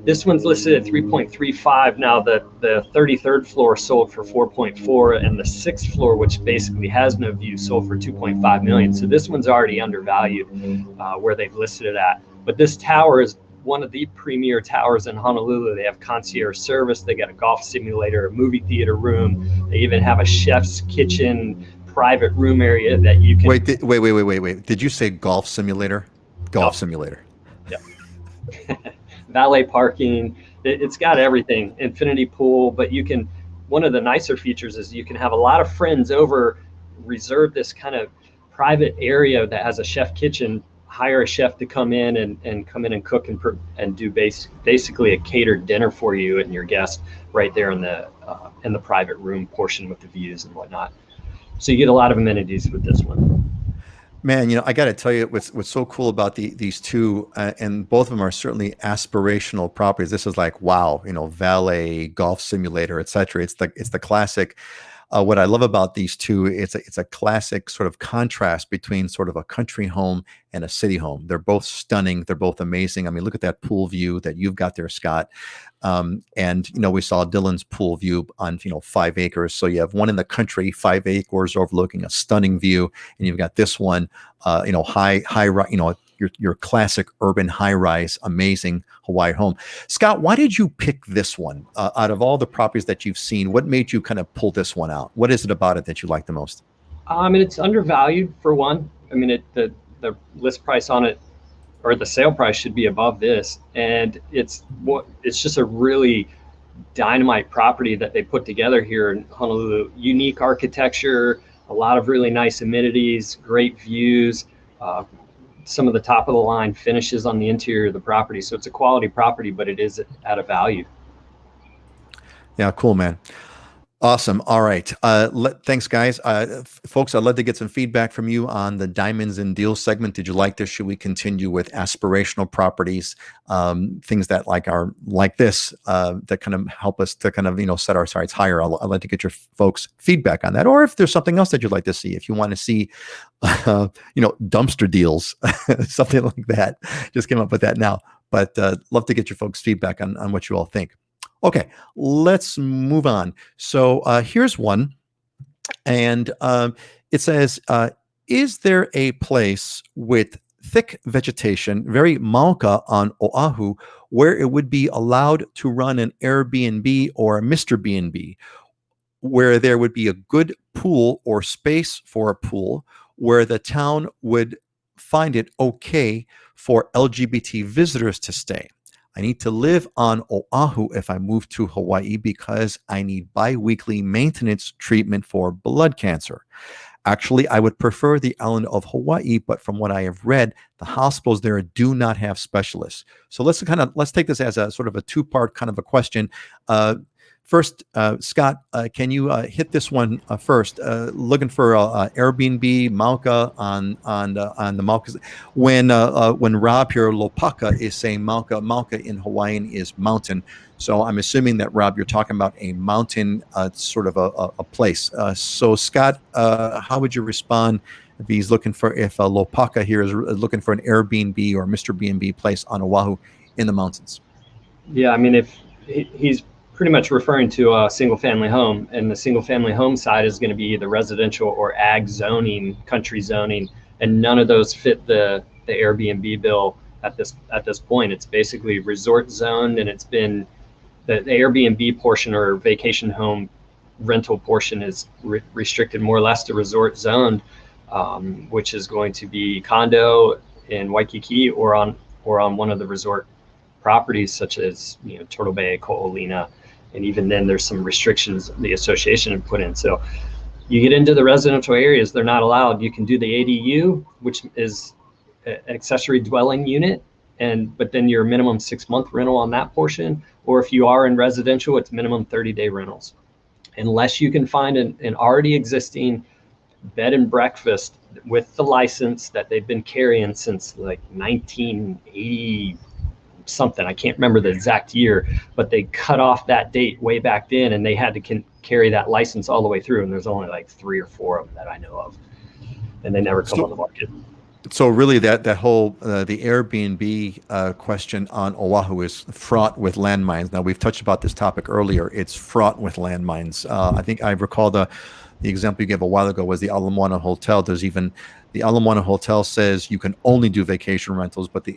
This one's listed at 3.35. Now the 33rd floor sold for 4.4, and the 6th floor, which basically has no view, sold for 2.5 million. So this one's already undervalued where they've listed it at. But this tower is one of the premier towers in Honolulu. They have concierge service. They got a golf simulator, a movie theater room. They even have a chef's kitchen, private room area that you can. Wait. Did you say golf simulator? Golf simulator. Yeah. Valet parking. It's got everything. Infinity pool, but you can. One of the nicer features is you can have a lot of friends over, reserve this kind of private area that has a chef kitchen. Hire a chef to come in and cook and do basically a catered dinner for you and your guest right there in the private room portion with the views and whatnot. So you get a lot of amenities with this one. Man, I got to tell you what's so cool about these two, and both of them are certainly aspirational properties. This is like, wow, valet, golf simulator, etc. It's the classic. What I love about these two, it's a classic sort of contrast between sort of a country home and a city home. They're both stunning. They're both amazing. I mean, look at that pool view that you've got there, Scott. And we saw Dylan's pool view on 5 acres. So you have one in the country, 5 acres overlooking a stunning view, and you've got this one, high, your classic urban high-rise, amazing Hawaii home. Scott, why did you pick this one out of all the properties that you've seen? What made you kind of pull this one out? What is it about it that you like the most? It's undervalued for one. I mean, the list price on it, or the sale price, should be above this, and it's just a really dynamite property that they put together here in Honolulu. Unique architecture, a lot of really nice amenities, great views. Some of the top of the line finishes on the interior of the property. So it's a quality property, but it is at a value. Yeah, cool, man. Awesome. All right. Thanks, guys. Folks, I'd love to get some feedback from you on the Diamonds and Deals segment. Did you like this? Should we continue with aspirational properties, things that are like this, that kind of help us to kind of, set our sights higher? I'd like to get your folks' feedback on that. Or if there's something else that you'd like to see, if you want to see, dumpster deals, something like that, just came up with that now. But love to get your folks' feedback on what you all think. Okay, let's move on. So here's one, and it says, is there a place with thick vegetation, very mauka on Oahu, where it would be allowed to run an Airbnb or a Mr. B&B? where there would be a good pool or space for a pool where the town would find it okay for LGBT visitors to stay. I need to live on Oahu if I move to Hawaii because I need bi-weekly maintenance treatment for blood cancer. Actually, I would prefer the island of Hawaii, but from what I have read, the hospitals there do not have specialists. So let's take this as a sort of a two-part kind of a question. First, Scott, can you hit this one first? Looking for Airbnb Mauka on the Mauka. When Rob here Lopaka is saying Mauka in Hawaiian is mountain. So I'm assuming that, Rob, you're talking about a mountain sort of a place. So Scott, how would you respond if Lopaka here is looking for an Airbnb or Mr. B&B place on Oahu in the mountains? Yeah, I mean, if he's pretty much referring to a single family home, and the single family home side is going to be either residential or ag zoning, country zoning, and none of those fit the Airbnb bill at this point. It's basically resort zoned, and it's been the Airbnb portion or vacation home rental portion is restricted more or less to resort zoned, which is going to be condo in Waikiki or on one of the resort properties such as Turtle Bay, Ko'olina. And even then, there's some restrictions the association had put in. So you get into the residential areas, they're not allowed. You can do the ADU, which is an accessory dwelling unit, but then your minimum 6-month rental on that portion. Or if you are in residential, it's minimum 30-day rentals. Unless you can find an already existing bed and breakfast with the license that they've been carrying since like 1980. Something, I can't remember the exact year, but they cut off that date way back then, and they had to carry that license all the way through, and there's only like 3 or 4 of them that I know of, and they never come on the market. So really that whole the Airbnb question on Oahu is fraught with landmines. Now, we've touched about this topic earlier. It's fraught with landmines. I think I recall the example you gave a while ago was the Ala Moana Hotel. There's even the Ala Moana Hotel says you can only do vacation rentals, but the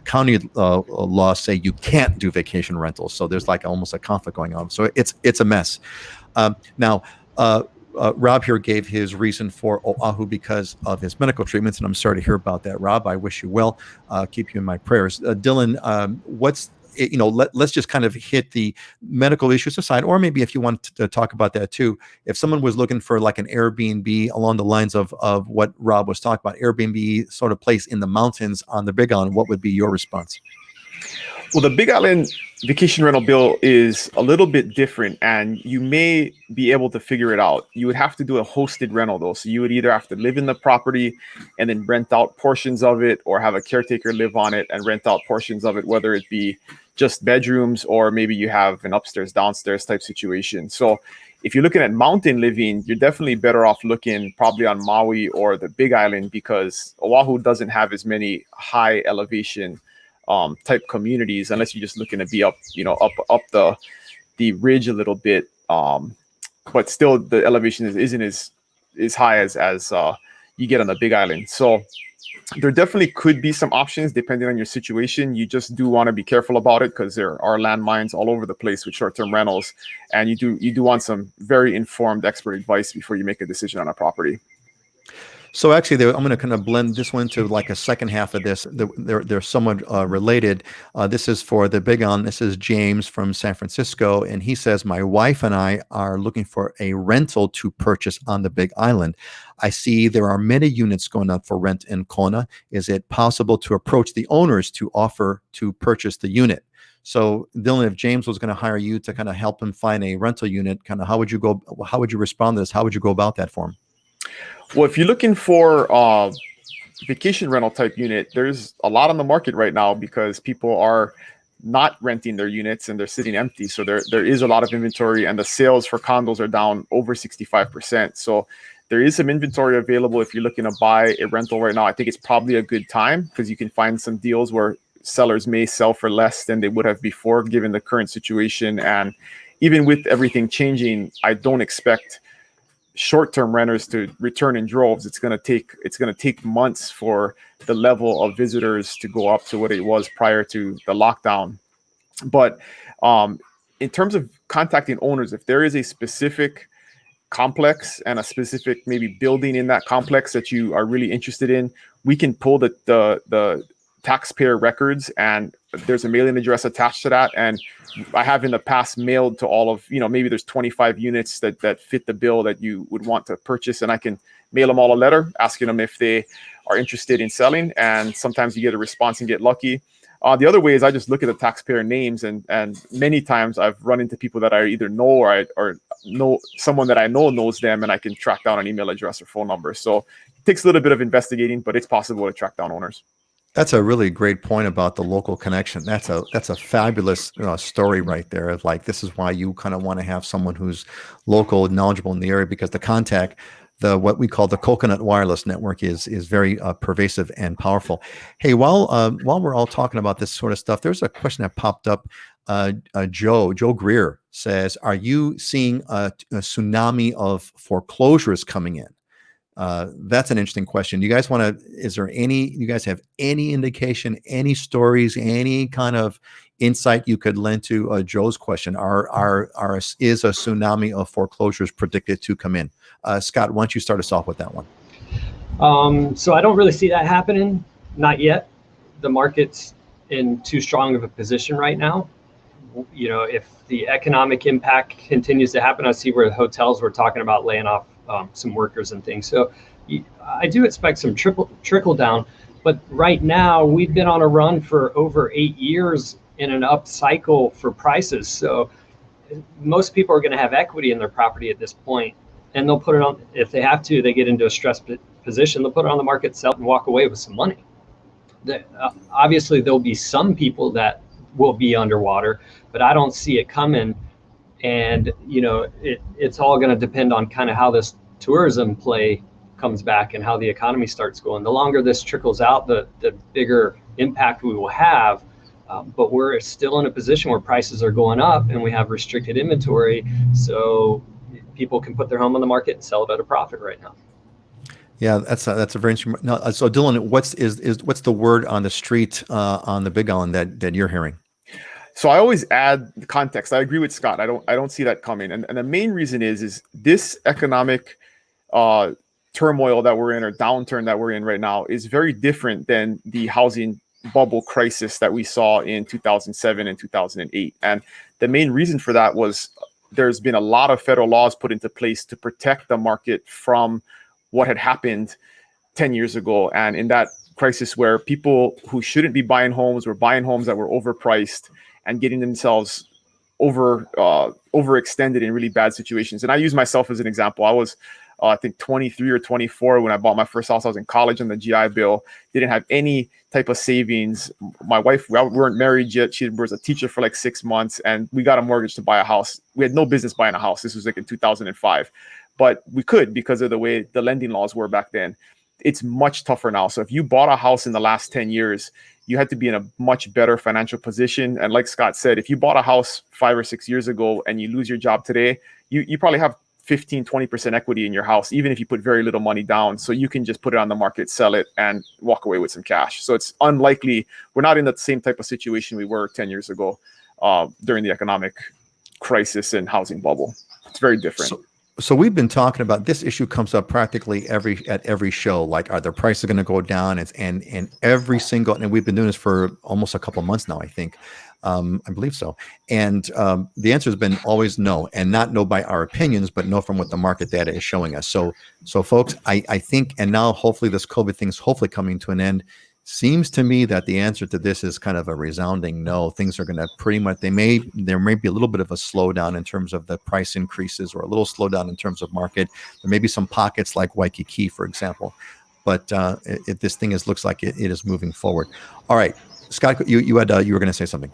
county laws say you can't do vacation rentals. So there's like almost a conflict going on. So it's a mess. Now, Rob here gave his reason for Oahu because of his medical treatments, and I'm sorry to hear about that, Rob. I wish you well. Keep you in my prayers. Dylan, let's just kind of hit the medical issues aside, or maybe if you want to talk about that too. If someone was looking for like an Airbnb along the lines of what Rob was talking about, Airbnb sort of place in the mountains on the Big Island, what would be your response? Well, the Big Island vacation rental bill is a little bit different, and you may be able to figure it out. You would have to do a hosted rental, though. So you would either have to live in the property and then rent out portions of it, or have a caretaker live on it and rent out portions of it, whether it be just bedrooms or maybe you have an upstairs, downstairs type situation. So if you're looking at mountain living, you're definitely better off looking probably on Maui or the Big Island, because Oahu doesn't have as many high elevation type communities, unless you're just looking to be up the ridge a little bit. But still the elevation isn't as high as you get on the Big Island. So there definitely could be some options depending on your situation. You just do want to be careful about it, because there are landmines all over the place with short-term rentals, and you do want some very informed expert advice before you make a decision on a property. So actually, I'm going to kind of blend this one to like a second half of this. They're somewhat related. This is for the Big Island. This is James from San Francisco, and he says, my wife and I are looking for a rental to purchase on the Big Island. I see there are many units going up for rent in Kona. Is it possible to approach the owners to offer to purchase the unit? So Dylan, if James was going to hire you to kind of help him find a rental unit, kind of how would you respond to this? How would you go about that for him? Well, if you're looking for vacation rental type unit, there's a lot on the market right now because people are not renting their units and they're sitting empty. So there is a lot of inventory, and the sales for condos are down over 65%. So there is some inventory available if you're looking to buy a rental right now. I think it's probably a good time because you can find some deals where sellers may sell for less than they would have before, given the current situation. And even with everything changing, I don't expect short-term renters to return in droves. It's going to take months for the level of visitors to go up to what it was prior to the lockdown. But in terms of contacting owners. If there is a specific complex and a specific maybe building in that complex that you are really interested in, we can pull the taxpayer records, and there's a mailing address attached to that. And I have in the past mailed to all of, maybe there's 25 units that fit the bill that you would want to purchase, and I can mail them all a letter asking them if they are interested in selling. And sometimes you get a response and get lucky. The other way is I just look at the taxpayer names, and many times I've run into people that I either know or know someone that I know knows them, and I can track down an email address or phone number. So it takes a little bit of investigating, but it's possible to track down owners. That's a really great point about the local connection. That's a fabulous story right there. Of like, this is why you kind of want to have someone who's local, knowledgeable in the area, because the contact, what we call the coconut wireless network, is very pervasive and powerful. Hey, while we're all talking about this sort of stuff, there's a question that popped up. Joe Greer says, "Are you seeing a tsunami of foreclosures coming in?" That's an interesting question. You guys you guys have any indication, any stories, any kind of insight you could lend to Joe's question? Is a tsunami of foreclosures predicted to come in? Scott, why don't you start us off with that one? So I don't really see that happening, not yet. The market's in too strong of a position right now. If the economic impact continues to happen, I see where the hotels were talking about laying off some workers and things. So I do expect some trickle down, but right now we've been on a run for over 8 years in an up cycle for prices. So most people are going to have equity in their property at this point, and they'll put it on, if they have to, they get into a stressed position, they'll put it on the market, sell it, and walk away with some money. Obviously there'll be some people that will be underwater, but I don't see it coming. And it's all going to depend on kind of how this tourism play comes back and how the economy starts going. The longer this trickles out, the bigger impact we will have. But we're still in a position where prices are going up and we have restricted inventory, so people can put their home on the market and sell it at a profit right now. Yeah, that's a very interesting. No, so Dylan, what's the word on the street on the Big Island that you're hearing? So I always add the context. I agree with Scott. I don't see that coming. And the main reason is this economic turmoil that we're in, or downturn that we're in right now, is very different than the housing bubble crisis that we saw in 2007 and 2008. And the main reason for that was there's been a lot of federal laws put into place to protect the market from what had happened 10 years ago. And in that crisis, where people who shouldn't be buying homes were buying homes that were overpriced and getting themselves overextended in really bad situations. And I use myself as an example. I was, I think 23 or 24 when I bought my first house. I was in college on the GI Bill, didn't have any type of savings. My wife, we weren't married yet. She was a teacher for like 6 months, and we got a mortgage to buy a house. We had no business buying a house. This was like in 2005, but we could because of the way the lending laws were back then. It's much tougher now. So if you bought a house in the last 10 years, you had to be in a much better financial position. And like Scott said, if you bought a house 5 or 6 years ago and you lose your job today, you probably have 15-20% equity in your house, even if you put very little money down. So you can just put it on the market, sell it, and walk away with some cash. So it's unlikely. We're not in the same type of situation we were 10 years ago during the economic crisis and housing bubble. It's very different. So we've been talking about this issue, comes up practically at every show. Like, are the prices going to go down? And every single, and we've been doing this for almost a couple of months now, I think. I believe so. And the answer has been always no, and not no by our opinions, but no from what the market data is showing us. So folks, I think, and now hopefully this COVID thing's hopefully coming to an end. Seems to me that the answer to this is kind of a resounding no. Things are going to pretty much, there may be a little bit of a slowdown in terms of the price increases, or a little slowdown in terms of market. There may be some pockets like Waikiki, for example, but this thing looks like it is moving forward. All right, Scott, you were going to say something.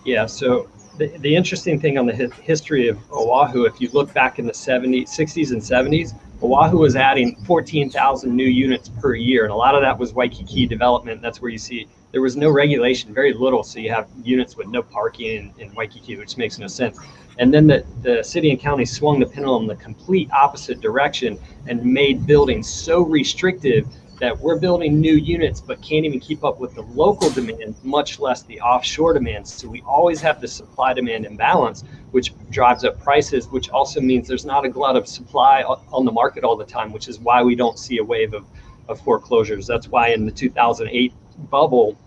Yeah. So the interesting thing on the history of Oahu, if you look back in the 60s and 70s, Oahu was adding 14,000 new units per year. And a lot of that was Waikiki development. That's where you see there was no regulation, very little. So you have units with no parking in Waikiki, which makes no sense. And then the city and county swung the pendulum the complete opposite direction and made buildings so restrictive that we're building new units but can't even keep up with the local demand, much less the offshore demand. So we always have the supply demand imbalance, which drives up prices, which also means there's not a glut of supply on the market all the time, which is why we don't see a wave of foreclosures. That's why in the 2008 bubble,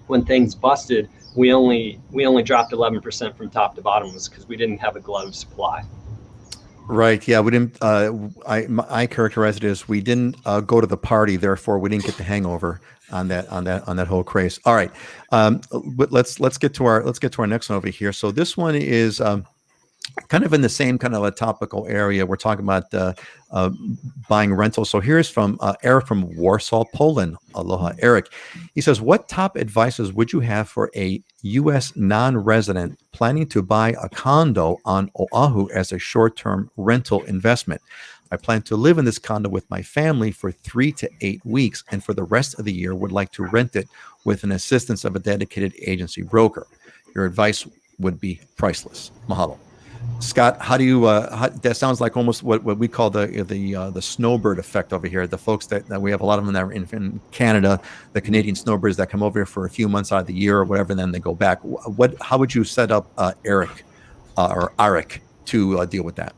when things busted, we only dropped 11% from top to bottom, was because we didn't have a glut of supply. Right. Yeah. We didn't. I characterize it as we didn't go to the party, therefore we didn't get the hangover on that whole craze. All right. But let's get to our next one over here. So this one is kind of in the same kind of a topical area. We're talking about buying rentals. So here's from Eric from Warsaw, Poland. Aloha, Eric. He says, what top advices would you have for a U.S. non-resident planning to buy a condo on Oahu as a short-term rental investment? I plan to live in this condo with my family for 3 to 8 weeks, and for the rest of the year would like to rent it with an assistance of a dedicated agency broker. Your advice would be priceless. Mahalo. Scott, how do you? That sounds like almost what we call the snowbird effect over here. The folks that we have a lot of them that are in Canada, the Canadian snowbirds that come over here for a few months out of the year or whatever, and then they go back. How would you set up Eric or Arik to deal with that?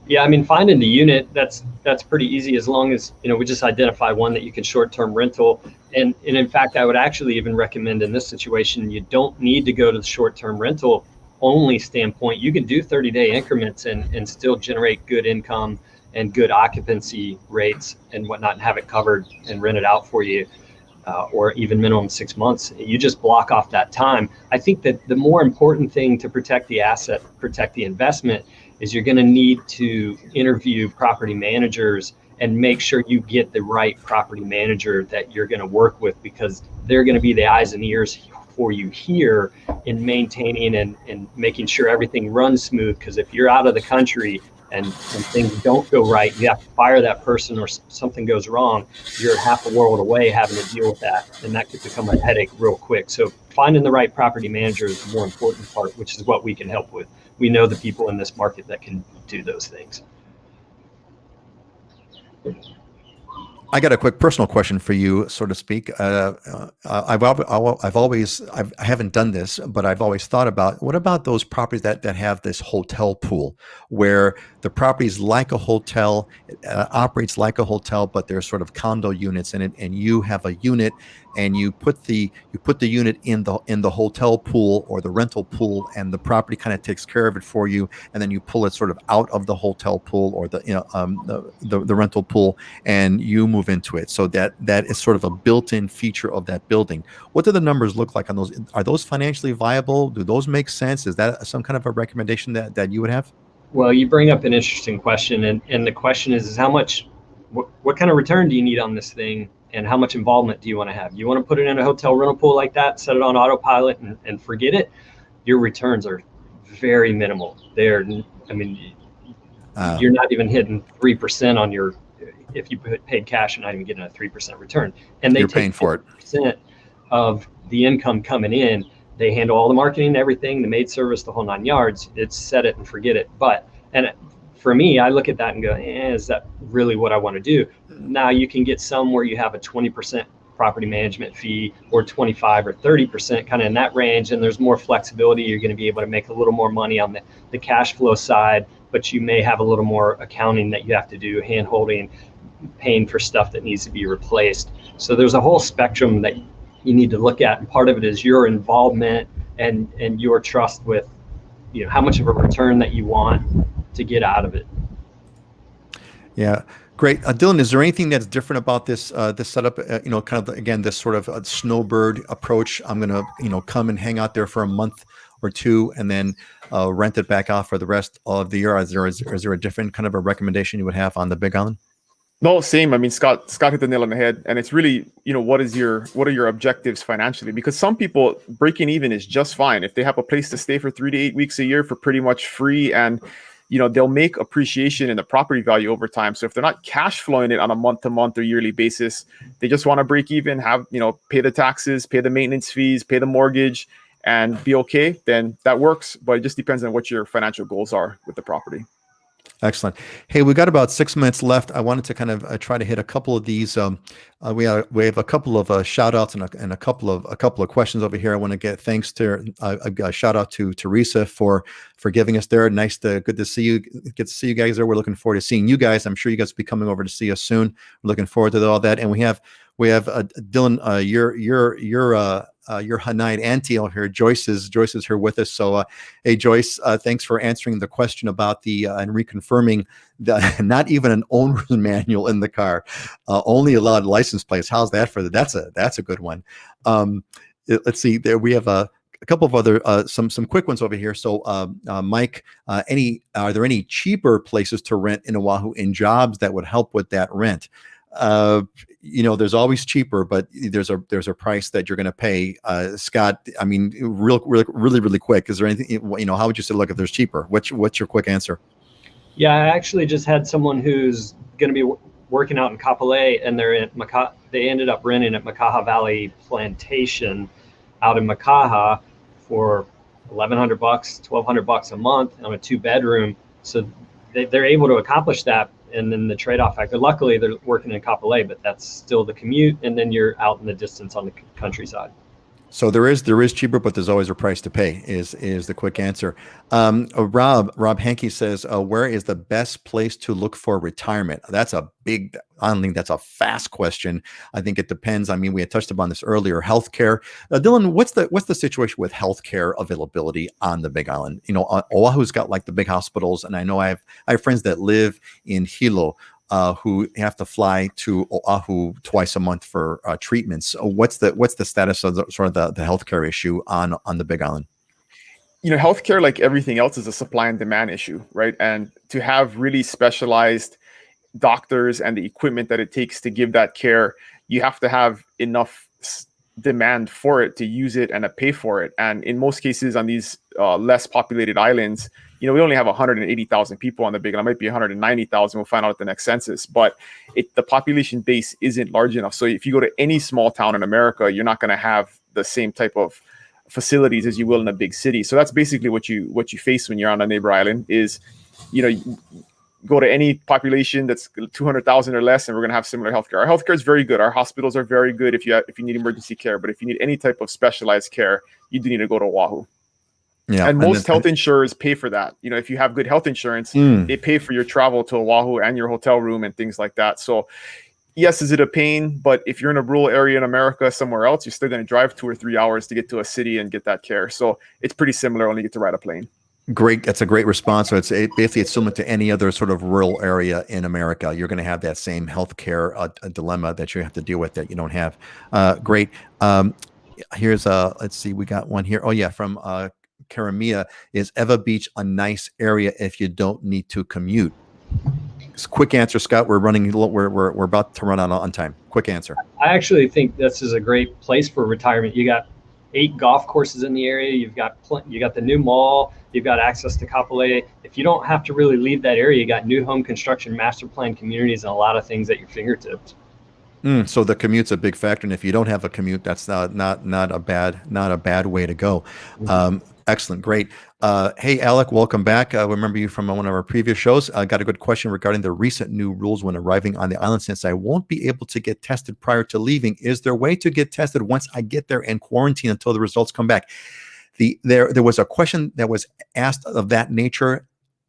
Yeah, I mean, finding the unit, that's pretty easy as long as, we just identify one that you can short-term rental. And in fact, I would actually even recommend in this situation, you don't need to go to the short-term rental only standpoint. You can do 30-day increments and still generate good income and good occupancy rates and whatnot, and have it covered and rented out for you, or even minimum 6 months. You just block off that time. I think that the more important thing to protect the asset, protect the investment, is you're going to need to interview property managers and make sure you get the right property manager that you're going to work with, because they're going to be the eyes and ears for you here in maintaining and making sure everything runs smooth. Because if you're out of the country and things don't go right, you have to fire that person, or something goes wrong, you're half a world away having to deal with that, and that could become a headache real quick. So finding the right property manager is the more important part, which is what we can help with. We know the people in this market that can do those things. I got a quick personal question for you, so to speak. I haven't done this, but I've always thought about, what about those properties that have this hotel pool, where the property is like a hotel, operates like a hotel, but there's sort of condo units in it, and you have a unit, and you put the unit in the hotel pool or the rental pool, and the property kind of takes care of it for you, and then you pull it sort of out of the hotel pool or the rental pool, and you move into it. So that is sort of a built-in feature of that building. What do the numbers look like on those? Are those financially viable? Do those make sense? Is that some kind of a recommendation that you would have? Well, you bring up an interesting question, and the question is how much, what kind of return do you need on this thing, and how much involvement do you want to have? You want to put it in a hotel rental pool like that, set it on autopilot and forget it? Your returns are very minimal. You're not even hitting 3% on your, if you paid cash, you're not even getting a 3% return. And they You're take paying for it. 50% of the income coming in. They handle all the marketing, everything, the maid service, the whole 9 yards. It's set it and forget it. And for me, I look at that and go, is that really what I want to do? Now you can get some where you have a 20% property management fee, or 25 or 30%, kind of in that range. And there's more flexibility. You're going to be able to make a little more money on the cash flow side, but you may have a little more accounting that you have to do, hand holding, paying for stuff that needs to be replaced. So there's a whole spectrum that you need to look at, and part of it is your involvement and your trust with, how much of a return that you want to get out of it. Yeah, great. Dylan, is there anything that's different about this setup? Kind of again, this sort of snowbird approach. I'm gonna come and hang out there for a month or two, and then rent it back out for the rest of the year. Is there a different kind of a recommendation you would have on the Big Island? No, same. I mean, Scott hit the nail on the head, and it's really, what are your objectives financially? Because some people, breaking even is just fine if they have a place to stay for 3 to 8 weeks a year for pretty much free, and they'll make appreciation in the property value over time. So if they're not cash flowing it on a month-to-month or yearly basis, they just want to break even, have pay the taxes, pay the maintenance fees, pay the mortgage, and be okay, then that works. But it just depends on what your financial goals are with the property. Excellent. Hey, we got about 6 minutes left. I wanted to kind of try to hit a couple of these. We have a couple of shout outs and a couple of questions over here. I want to get thanks to a shout out to Teresa for giving us there. Good to see you. Get to see you guys there. We're looking forward to seeing you guys. I'm sure you guys will be coming over to see us soon. We're looking forward to all that. And we have Dylan. Your Hanai auntie over here. Joyce is here with us. So, hey Joyce, thanks for answering the question about the and reconfirming the not even an owner's manual in the car, only allowed license plates. How's that for that's a good one. Let's see. There we have a couple of other some quick ones over here. So, Mike, are there any cheaper places to rent in Oahu in jobs that would help with that rent? There's always cheaper, but there's a price that you're going to pay. Scott, I mean, really quick. Is there anything, how would you say, look, if there's cheaper, what's your quick answer? Yeah, I actually just had someone who's going to be working out in Kapolei, and they ended up renting at Makaha Valley Plantation out in Makaha for $1,100, $1,200 a month on a 2-bedroom. So they're able to accomplish that. And then the trade-off factor, luckily they're working in Kapolei, but that's still the commute. And then you're out in the distance on the countryside. So there is cheaper, but there's always a price to pay is the quick answer. Rob Hankey says, where is the best place to look for retirement? I don't think that's a fast question. I think it depends. I mean, we had touched upon this earlier. Healthcare. Dylan, what's the situation with healthcare availability on the Big Island? Oahu's got like the big hospitals, and I know I have friends that live in Hilo, who have to fly to Oahu twice a month for treatments. What's the status of the healthcare issue on the Big Island? Healthcare, like everything else, is a supply and demand issue, right? And to have really specialized doctors and the equipment that it takes to give that care, you have to have enough demand for it to use it and to pay for it. And in most cases on these less populated islands, we only have 180,000 people on the Big Island. It might be 190,000. We'll find out at the next census. But the population base isn't large enough. So if you go to any small town in America, you're not going to have the same type of facilities as you will in a big city. So that's basically what you face when you're on a neighbor island is, you go to any population that's 200,000 or less, and we're going to have similar healthcare. Our healthcare is very good. Our hospitals are very good if you need emergency care. But if you need any type of specialized care, you do need to go to Oahu. Yeah, and most health insurers pay for that. If you have good health insurance, they pay for your travel to Oahu and your hotel room and things like that. So yes, is it a pain? But if you're in a rural area in America somewhere else, you're still going to drive 2 or 3 hours to get to a city and get that care. So it's pretty similar, only get to ride a plane. Great. That's a great response. So basically it's similar to any other sort of rural area in America. You're going to have that same healthcare dilemma that you have to deal with that you don't have. Great. Here's let's see. We got one here. Oh yeah. From Karamia. Is Eva Beach a nice area if you don't need to commute? Quick answer, Scott. We're about to run out on time. Quick answer. I actually think this is a great place for retirement. You got 8 golf courses in the area. You got the new mall. You've got access to Kapolei. If you don't have to really leave that area, you got new home construction, master plan communities, and a lot of things at your fingertips. So the commute's a big factor, and if you don't have a commute, that's not a bad way to go. Excellent, great. Hey, Alec, welcome back. I remember you from one of our previous shows. I got a good question regarding the recent new rules when arriving on the island. Since I won't be able to get tested prior to leaving, is there a way to get tested once I get there and quarantine until the results come back? There was a question that was asked of that nature.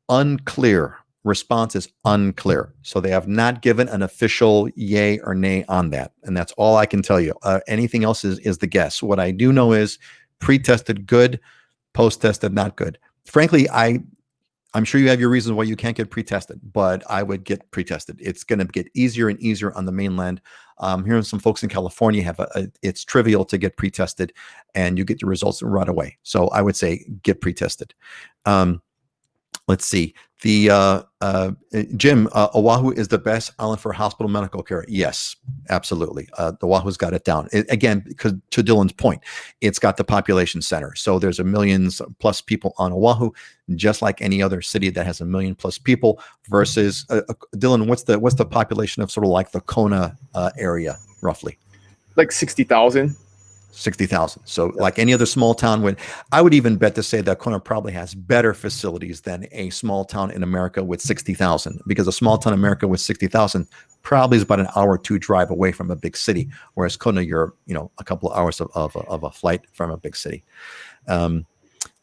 Unclear. Response is unclear. So they have not given an official yay or nay on that. And that's all I can tell you. Anything else is the guess. What I do know is pre-tested good, post-tested not good. Frankly, I'm sure you have your reasons why you can't get pre-tested, but I would get pre-tested. It's going to get easier and easier on the mainland. Hearing some folks in California it's trivial to get pre-tested and you get your results right away. So I would say get pre-tested. Let's see. Jim, Oahu is the best island for hospital medical care. Yes, absolutely. The Oahu's got it down. Again, because to Dylan's point, it's got the population center. So there's a millions plus people on Oahu, just like any other city that has 1 million plus people. Versus Dylan, what's the population of sort of like the Kona area roughly? Like 60,000. 60,000. So like any other small town I would even bet to say that Kona probably has better facilities than a small town in America with 60,000, because a small town in America with 60,000 probably is about an hour or two drive away from a big city. Whereas Kona, you're, a couple of hours of a flight from a big city.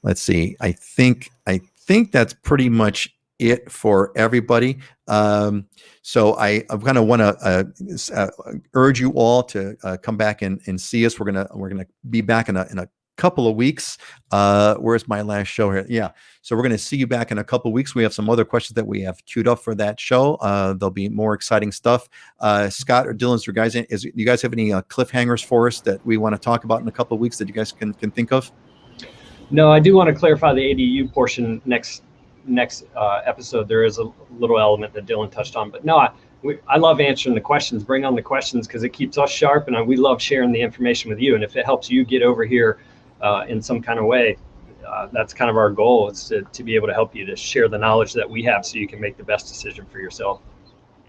Let's see. I think that's pretty much it for everybody. So I kind of want to urge you all to come back and see us. We're gonna be back in a couple of weeks. Where's my last show here? Yeah. So we're gonna see you back in a couple of weeks. We have some other questions that we have queued up for that show. There'll be more exciting stuff. Scott or Dylan, you guys have any cliffhangers for us that we want to talk about in a couple of weeks that you guys can think of? No, I do want to clarify the ADU portion next episode. There is a little element that Dylan touched on, but no, I love answering the questions. Bring on the questions, because it keeps us sharp, and we love sharing the information with you. And if it helps you get over here in some kind of way, that's kind of our goal, is to be able to help you to share the knowledge that we have, so you can make the best decision for yourself.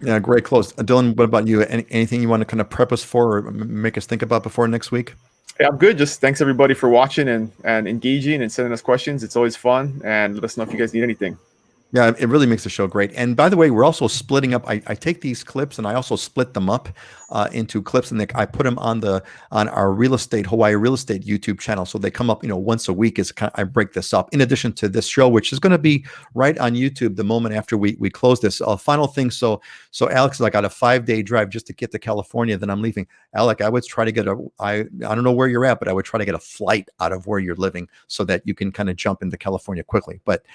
Yeah, great close. Dylan, what about you? Anything you want to kind of prep us for or make us think about before next week? Yeah, I'm good. Just thanks everybody for watching and engaging and sending us questions. It's always fun, and let us know if you guys need anything. Yeah, it really makes the show great. And by the way, we're also splitting up. I take these clips and I also split them up into clips, and I put them on our Hawaii real estate YouTube channel. So they come up, once a week. I break this up in addition to this show, which is going to be right on YouTube the moment after we close this. Final thing. So Alex, I got a 5-day drive just to get to California. Then I'm leaving. Alec, I would try to get I don't know where you're at, but I would try to get a flight out of where you're living so that you can kind of jump into California quickly. But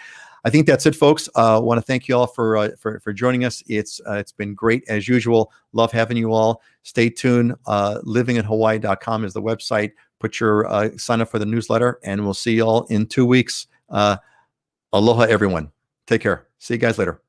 I think that's it, folks. I want to thank you all for joining us. It's been great as usual. Love having you all. Stay tuned. livinginhawaii.com is the website. Put your sign up for the newsletter, and we'll see you all in 2 weeks. Aloha, everyone. Take care. See you guys later.